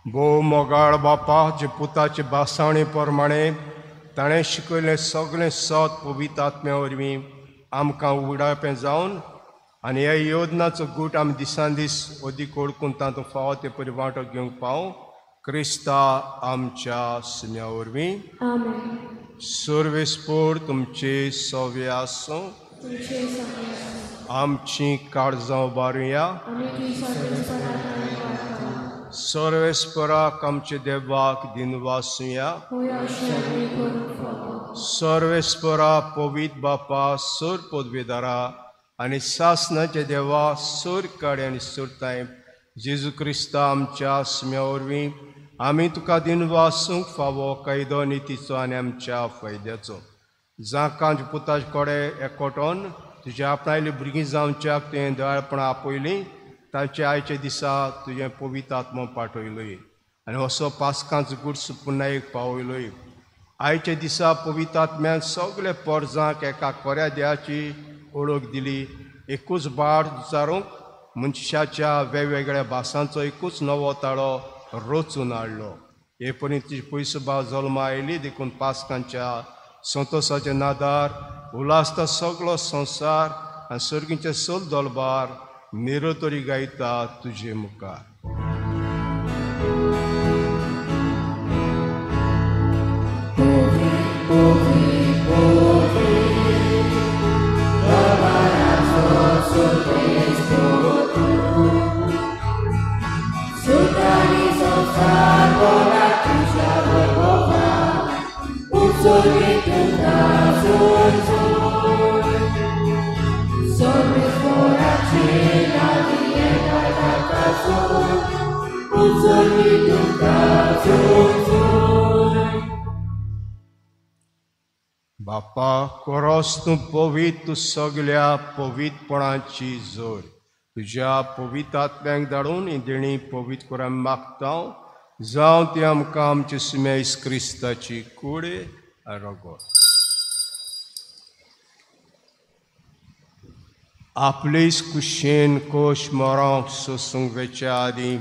भोव मोगाळ बापा जे पुताचे बासावणे प्रमाणे ताणें शिकयलें सगळें सत पवित्र आत्म्या वरवीं आमकां उगडावपें जावन आनी ह्या योजनाचो गूट आमी दिसान दीस अदीक ओळखून तातूंत फावो ते परी वांटो घेवंक पावूं क्रिस्ता आमच्या सुम्या वरवीं. सर्वेस्पोर तुमचे सव्य आसूं. आमची काळजां उबारुया. सर्वेस्पराक आमचे देवाक दिनवासुया. सर्वेस्परा पवित्र बापा सर पदवेदारा आनी सासनाचे देवा सर काडे आनी सुरताय जेजू क्रिस्ता आमच्या सुम्या वरवीं आमी तुका दिनवासूंक फावो कायदो नितीचो आनी आमच्या फायद्याचो जाकांच पुताचे कोडे एकवटोन तुज्या आपणायली भुरगीं जावच्याक तुवें दयाळपणां आपयलीं ताचे आयचे दिसा तुजें पवित्र आत्मो पाठयलोय आनी असो पास्कांचो गुड्स पुन्हा एक पावयलोय. आयचे दिसा पवित्र आत्म्यान सगळे पोरजांक एका कोऱ्या देवाची ओळख दिली. एकूच बाळ विचारूंक मनशाच्या वेगवेगळ्या भासांचो एकूच नवो ताळो रचून हाडलो. हे पर्यंत तिची पयस भाव जल्मा आयली देखून पास्कांच्या संतोशाचे नादार उलासता सगळो संवसार आनी सर्गीचे सल दलबार निरोतरी गायता तुजे मुखार. Povi, povi, povi, बापा कोरोस तूं पवित, तूं सगळ्या पवितपणाची जोर तुज्या पवित्र आत्म्यांक धाडून ही देणी पवित्र करून मागता जावं ती आमकां आमचे सुमेस क्रिस्ताची कूड रगत. आपलीच कुशेन कोश मोरांक सोसूंक वेच्या आदीं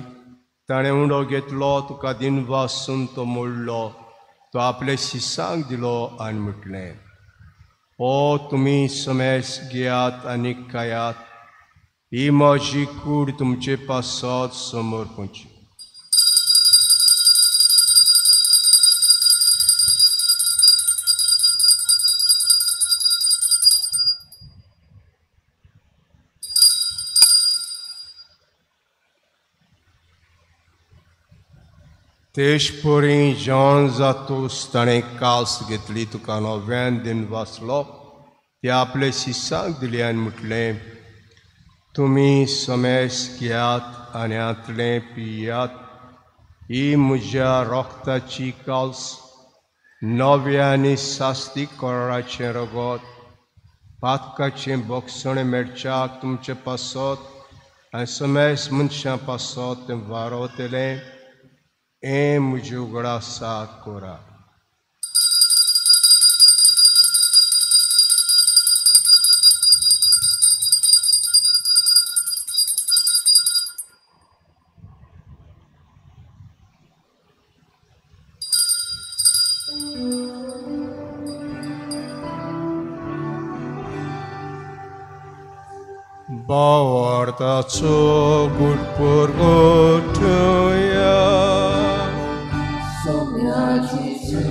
ताणें उंडो घेतलो, तुका दिनवासून तो मोडलो, तो आपल्या शिसांक दिलो आनी म्हटलें, ओ तुमी समेस घेयात आनी खायात, ही म्हजी कूड तुमचे पासत समोर पोंची. तेश पोरी जेवण जातूस ताणें कास घेतली, तुका नव्यान दिन वाचलो, ते आपले शिसांक दिली आनी म्हटलें, तुमी समेस घेयात आनी आतलें पियात, ही म्हज्या रोगताची कास, नव्या आनी सास्तीक कोराचें रगत, पातकाचें बोगसणें मेळच्याक तुमचे पासत आनी समेस मनशां पासत तें वारोतलें, हें म्हज्या उगडासाक कोरा. Bawartaco gudpur gotuya Somya Jesu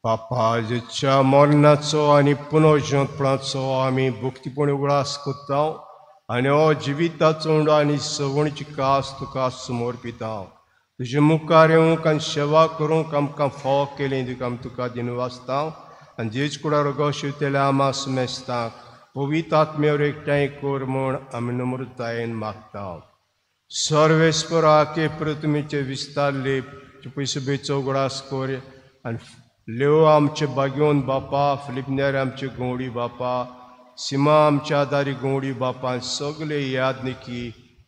बापाच्या मरणाचो आनी पुनर्जन्मपणाचो आमी भक्तीपण उगडास कोत्ता आनी हो जिविताचो उंडो आनी सवणीची कास तुका समर्पिता. तुजे मुखार येवंक आनी सेवा करूंक आमकां फोव केलें देखून आमी तुका दिन वाचता आनी जेज कुडा रगो शिवतेल्या आमा सुमेस्तांक पवित्र आत्मेवर एकठांय कर म्हूण आमी नम्रतायेन मागता. सर्वेस्परा के प्रथमेचे विस्तारले पयसुबेचो उगडास कर आनी लेव आमचे बागेवन बापा, फिलिपनेर आमचे गोंवडी बापा, सिमा आमच्या आदारी गोंवडी बापा, सगळे यादनिकी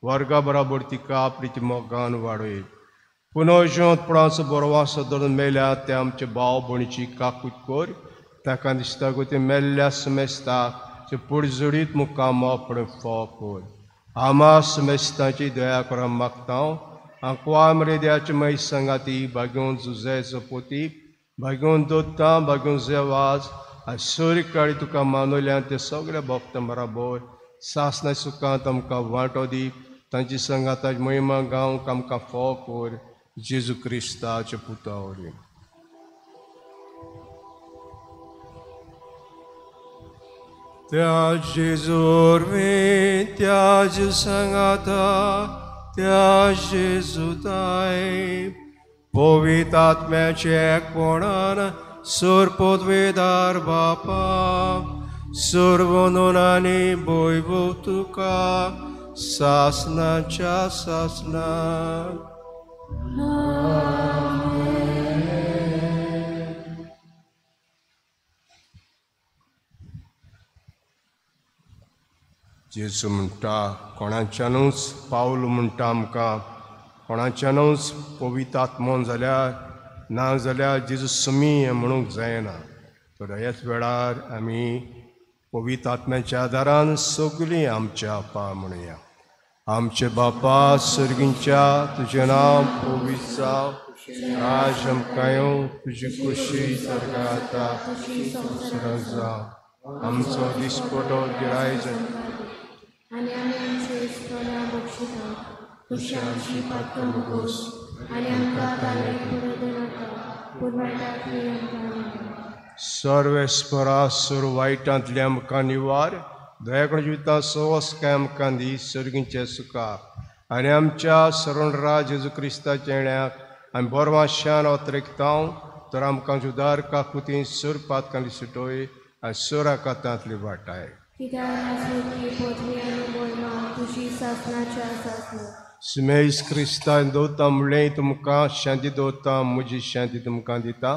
वर्गा बराबर तिका प्रिती मोगान वाडय. पुनर्जन्मपणाचो बरोवासो धरून मेल्या ते आमचे भाव भणीची काकूट कर, ताका दिसता गो ते मेल्ल्या समेस्ताक ते पुडजोडीत मुखाम मोपण फोव कर. आमा समेस्ताची दया करून मागता. आंकवाम रेद्याचे मै संगाती बागेवन जुजेचो पोती बागेवन दोत्ता बागेवन जेवाज आनी सोरी काळी तुका मानवल्यान ते सगळे भक्तां बराबर सासना सुखांत आमकां वांटो दी. तांची संगाताची महिमा गावंक आमकां फोव कर. जेजू क्रिस्ताचे पुता वरवीं. त्या जेजू वरवीं त्या जेजू संगाता त्या जेजू दाय पवित्र आत्म्याचे एकपणान सोरपोदवेदार बापा सोरवनून आनी भयभव तुका सासनाच्या सासनाक. जेजू म्हणटा कोणाच्यानूच पावल म्हणटा आमकां कोणाच्यानूच पवित्र आत्मोन जाल्यार ना जाल्यार जेजू समी हें म्हणूंक जायना. तर ह्याच वेळार आमी पवित्र आत्म्याच्या आदारान सगळीं आमच्या आपा म्हणुया. आमचे बापा सर्गींच्या तुजें नांव पवित्र जावं, राज आमकां येवं, तुजी खुशी सर्गा जाता तशी जावं. आमचो दिसपटो गिराय जाता आनी आमी आमचे क्रिस्तोल्या बक्षिता तुझी आमची पातळ मुगोस आणि आमकां तालेक पुरय नाका पूण वायटांतली आमकां सर्वेस्परा सुर वायटांतली आमकां निवार दयाकडे जिविता सोस काय आमकां दी सर्गींचे सुखार आनी आमच्या सरणराज जेजू क्रिस्ताच्या येण्याक आमी बोरमाश्यान ओतरेकतांव तर आमकां जुदार काकुतीन सुर पातकांतली सुटोय आनी सुरा कातांतली वाटाय तुझी सासनाच्या सासना सुमेज क्रिस्तान दवरता म्हणलें तुमकां शांती दवरता म्हजी शांती तुमकां दिता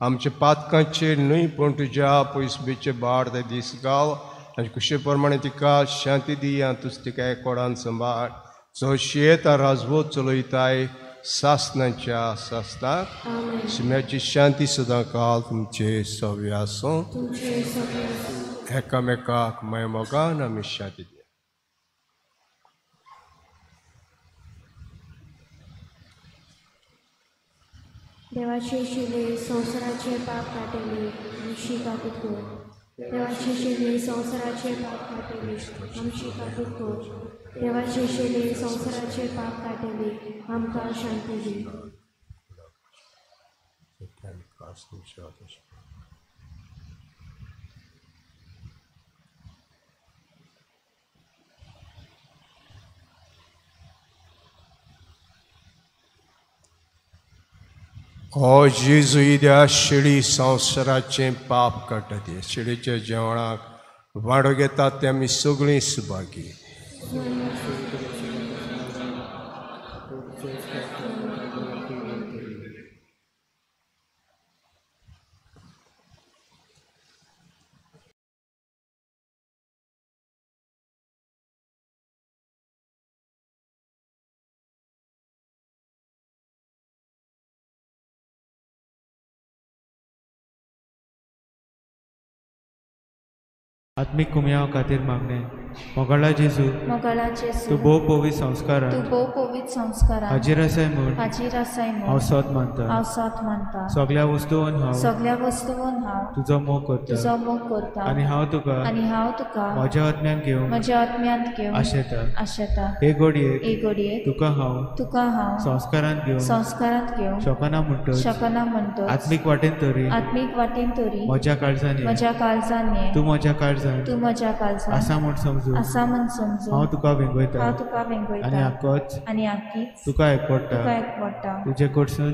आमचे पातकांचेर न्हय पूण तुज्या पयसुबेचे बाड ते दीस घाल आनी कुशे प्रमाणे तिका शांती दी आनी तुज तिका एकोडान सांबाळ जो शेत राजवो चलयताय सासनाच्या सासनाक सुम्याची शांती सदां काल तुमचे सव्य आसूं एकामेकाक मोगान आमी शांती दिया देवाचे शिले संवसाराचे पाप काटेले आमची काकूत कर देवाचे शिले संवसाराचे पाप काटेले आमची काकूत कर देवाचे शिले संवसाराचे पाप काटेले आमकां शांती दी ओ जेजू इद्या शिडी संवसाराचें पाप काडटा शिडीच्या जेवणाक वाडो घेतात ते आमी सगळीं सुभागी आत्मिक कुमयाव खातीर मागणे मोगळा जेजू तूं भोव पवित्र संस्कारान हाजीर आसाय म्हूण हांव सत मानता सगळ्या वस्तूंवन हांव तुजो मोग करता आनी हांव तुका म्हज्या आत्म्यान घेवन आशेता हे घडयेक तुका हांव संस्कारांत घेवन शकना म्हणटच आत्मीक वाटेन तरी म्हज्या काळजांनी तूं म्हज्या काळजांत आसा म्हूण समजून हांव तुका वेंगयता आनी आख्खीच तुका एकवडटा तुजे कडसून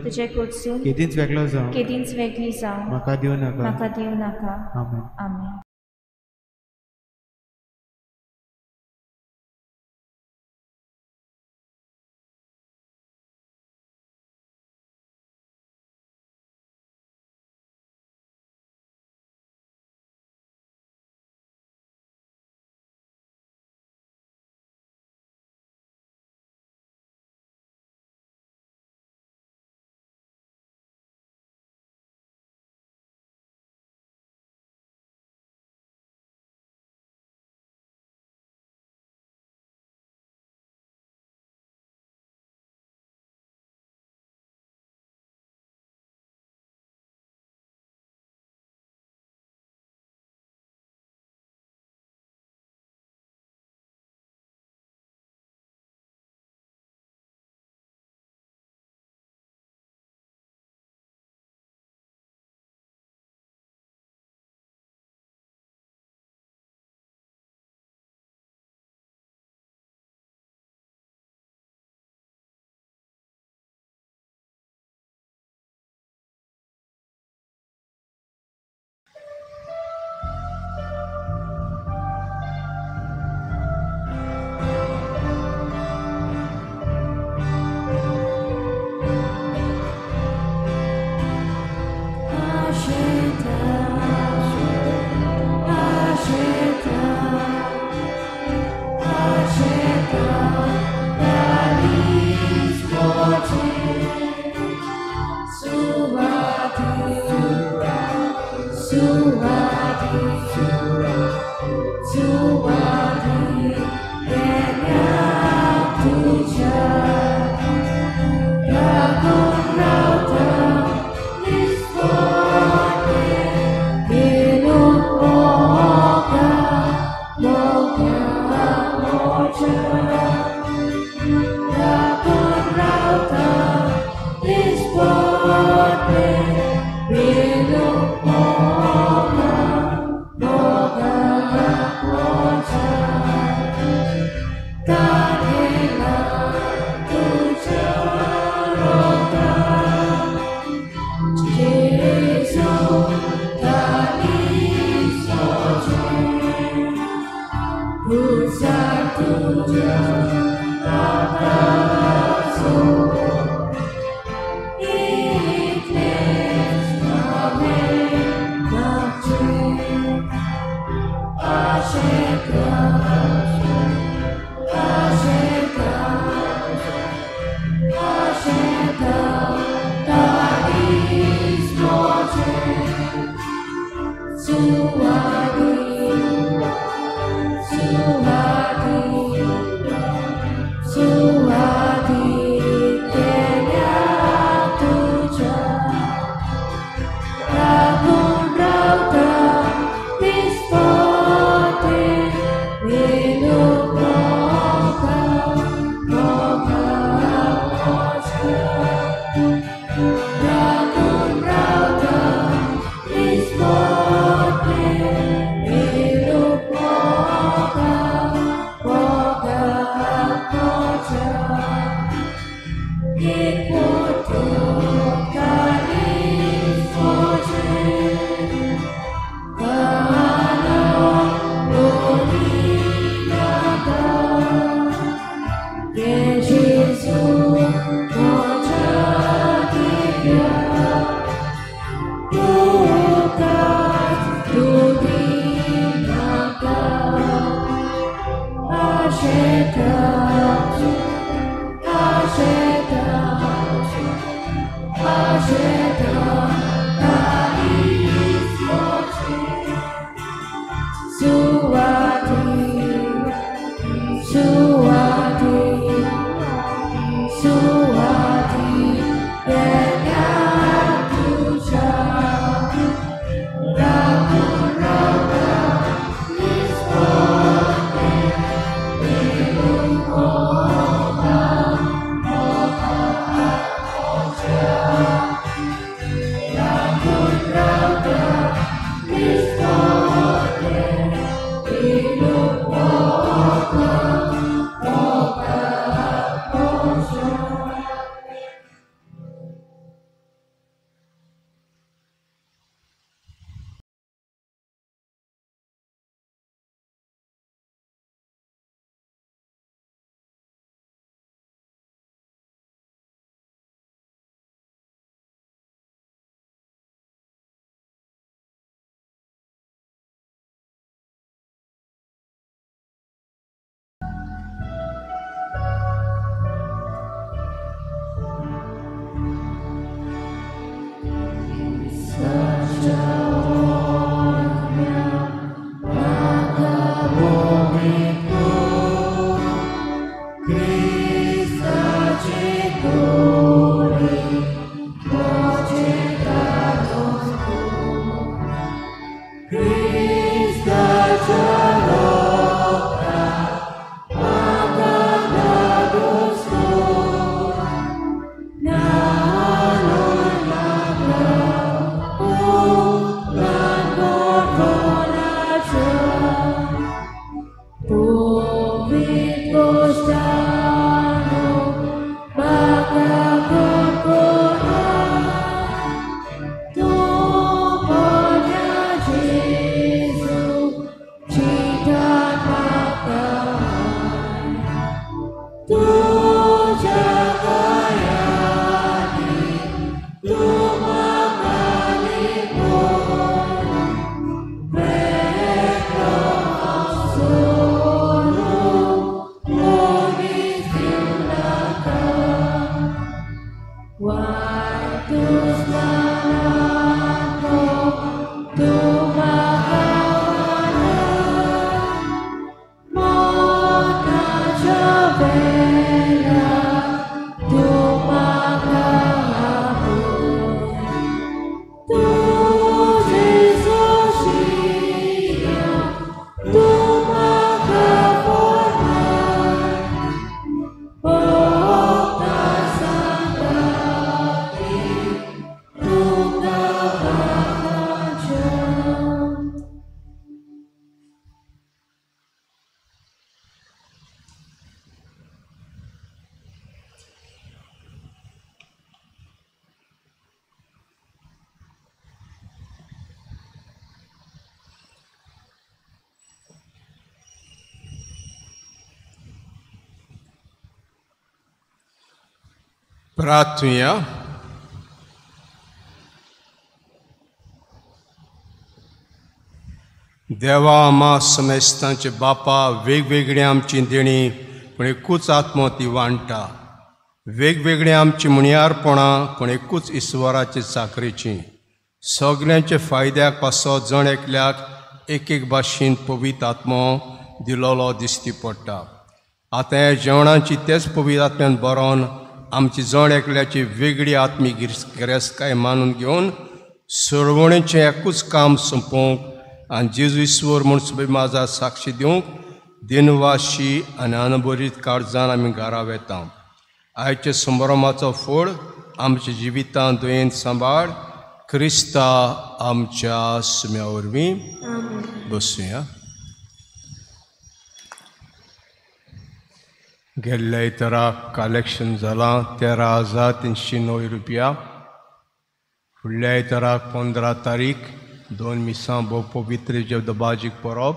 केदींच वेगळी जावं म्हाका दिवं नाका आमेन Moga, moga, moga. Monaco, प्रार्थुया. देवा आम्हा समेस्तांचे बापा वेगवेगळी आमची देणी पण एकूच आत्मो ती वांटा. वेगवेगळी आमची मुणयारपणां पण एकूच इस्वराचे चाकरेची. सगळ्यांचे फायद्याक पासो जण एकल्याक एक एक भाशेन पवित्र आत्मो दिलोलो दिसती पडटा. आतां ह्या जेवणाची तेच पवित्र आत्म्यान बरोवन आमची जण एकल्याची वेगळी आत्मीक गिरेस्तकाय मानून घेवन सरवणेचें एकूच काम संपोवंक आनी जेजू ईश्वर म्हूण सगळे माझा साक्षी दिवंक दिनवाशी आनी अनबरीत काळजान आमी घरा वेता. आयचे समारंभाचो फळ आमच्या जिवितांत दुयेंत सांबाळ क्रिस्ता आमच्या सुम्या वरवीं. बसूया. गेल्ल्या इतराक कलेक्शन जालां 13,309 रुपया. फुडल्या इतराक 15 तारीख 2 मिसां भोव पवित्र दबाजीक परब.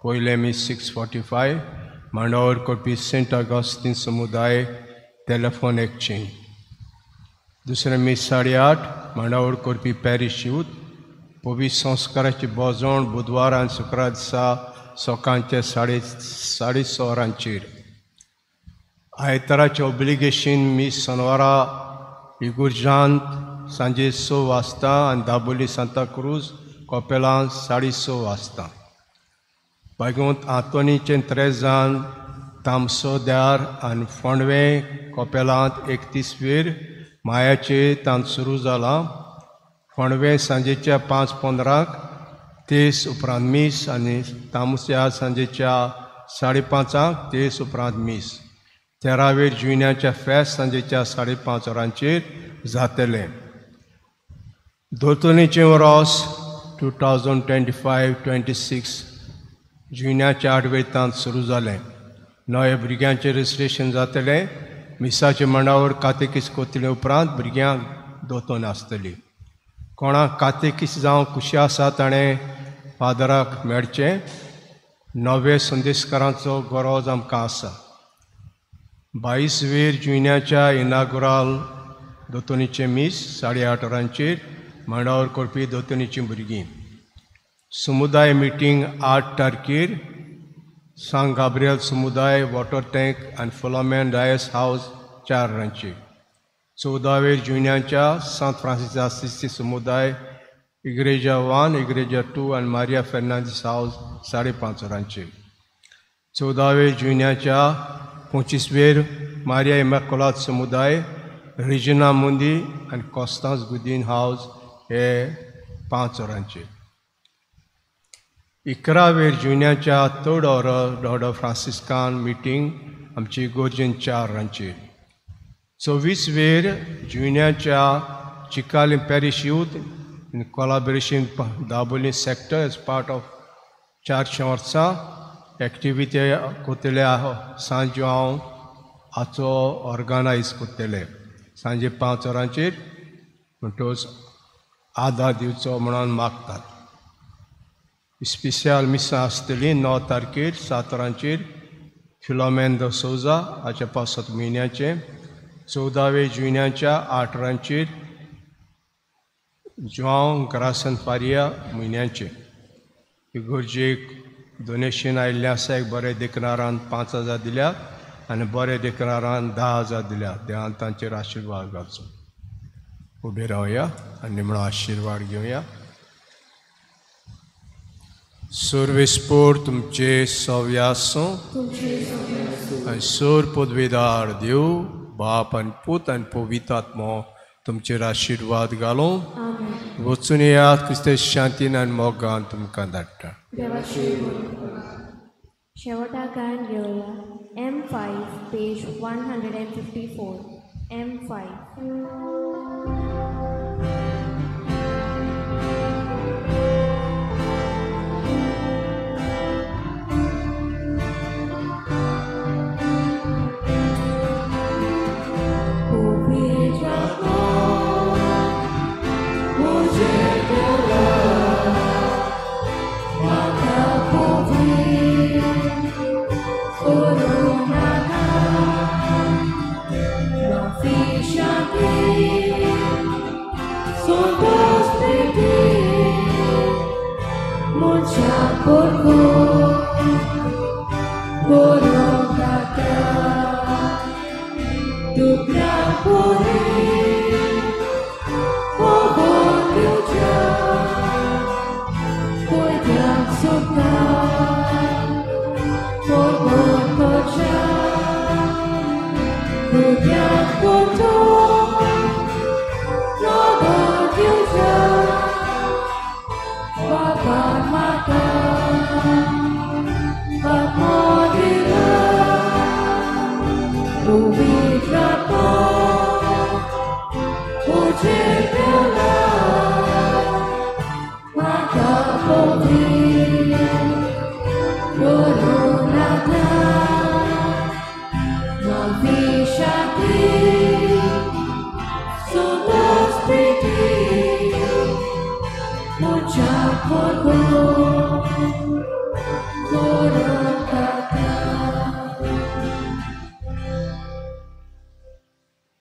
पयले मीस 6:45 मांडावर करपी सेंट ऑगस्टीन समुदाय टेलिफोन एक्सचेंज. दुसरे मीस 8:30 मांडावर करपी पॅरिश यूथ. पवित्र संस्काराची बोजवण बुधवार आनी शुक्रार दिसा सकाळचे 6:30 आयताराचे ऑब्लिगेशन मीस शनवारा इगुर्जांत सांजे 6 वाजता आनी दाबोली सांता क्रूज कोपेलां 6:30 वाजता. भागवंत आंतोनीचे 3 तामसोद्यार आनी फोंडवे कोपेलांत 31 मायाचे तान सुरू जाला. फोंडवे सांजेच्या 5:15 तेस उपरांत मीस आनी तामसोद्यार सांजेच्या 5:30 तेस उपरांत मीस. 13 जुन्याच्या फेस्त सांजेच्या 5:30 वरांचेर जातले. दोतोनीचें वरोस 2025-26 जुन्याच्या 8 वेतांत सुरू जालें. नवे भुरग्यांचें रजिस्ट्रेशन जातलें. मिसाचे मंडावर कातेकीस कोतले उपरांत भुरग्यांक दोतोन आसतली. कोणाक कातेकीस जावं कुशी आसा ताणें फादराक मेळचें. नवे संदेशकारांचो गरज आमकां आसा. 22 जुन्याच्या इनागुराल दोतोनीचें मीस 8:30 वरांचेर मंडावर करपी दोतोनीचीं भुरगीं. समुदाय मिटींग 8 तारखेर सांत गाब्रियल समुदाय वॉटर टँक आनी फिलोमेन डायस हावस 4 वरांचेर. 14 जुन्याच्या सांत फ्रांसीस आसिसी समुदाय इग्रेजा 1, इग्रेजा 2 आनी मारिया फेर्नांदीस हावस 5:30 वरांचेर. 14 जुन्याच्या 25 मारिया इमॅक्युलात समुदाय रिजिना मुंदी आनी कॉस्तांस गुदीन हावस हे 5 वरांचेर. 11 जुन्याच्या 3rd ऑर्डर फ्रांसिस्कान मिटींग आमची गोर्जेन 4 वरांचेर. 24 जुन्याच्या चिकालीं parish youth in collaboration Dabolim sector as part of 400 वर्सां एक्टिविटी कोतल्या सांजो हांव हाचो ऑर्गनायज कोत्तले. सांजे 5 वरांचेर म्हणटच आदार दिवचो म्हणून मागतात. स्पेशल मिसां आसतलीं 9 तारखेर 7 वरांचेर फिलोमेन द सोजा हाच्या 5 म्हयन्याचे. 14 जुन्याच्या 8 वरांचेर जुआंव ग्रासन फारिया म्हयन्याचे. इगोर्जेक डोनेशन आयिल्लें आसा. एक बरें देखणारान 5,000 दिल्यात आनी बरें देखणारान 10,000 दिल्यात. देवान तांचेर आशिर्वाद घालचो. उबे रावया आनी निमणो आशिर्वाद घेवया. सर्वेस्पोर तुमचे सव्या आसूं आनी सोर पदवेदार देव बाप आनी पूत आनी पवित्र आत्मो तुमचेर आशिर्वाद घालूं. वचून येयात क्रिस्ताचे शांतीन आनी मोगान तुमकां धाडटा. शेवटा गायन घेवया. M5 page 154. M5. Fish Por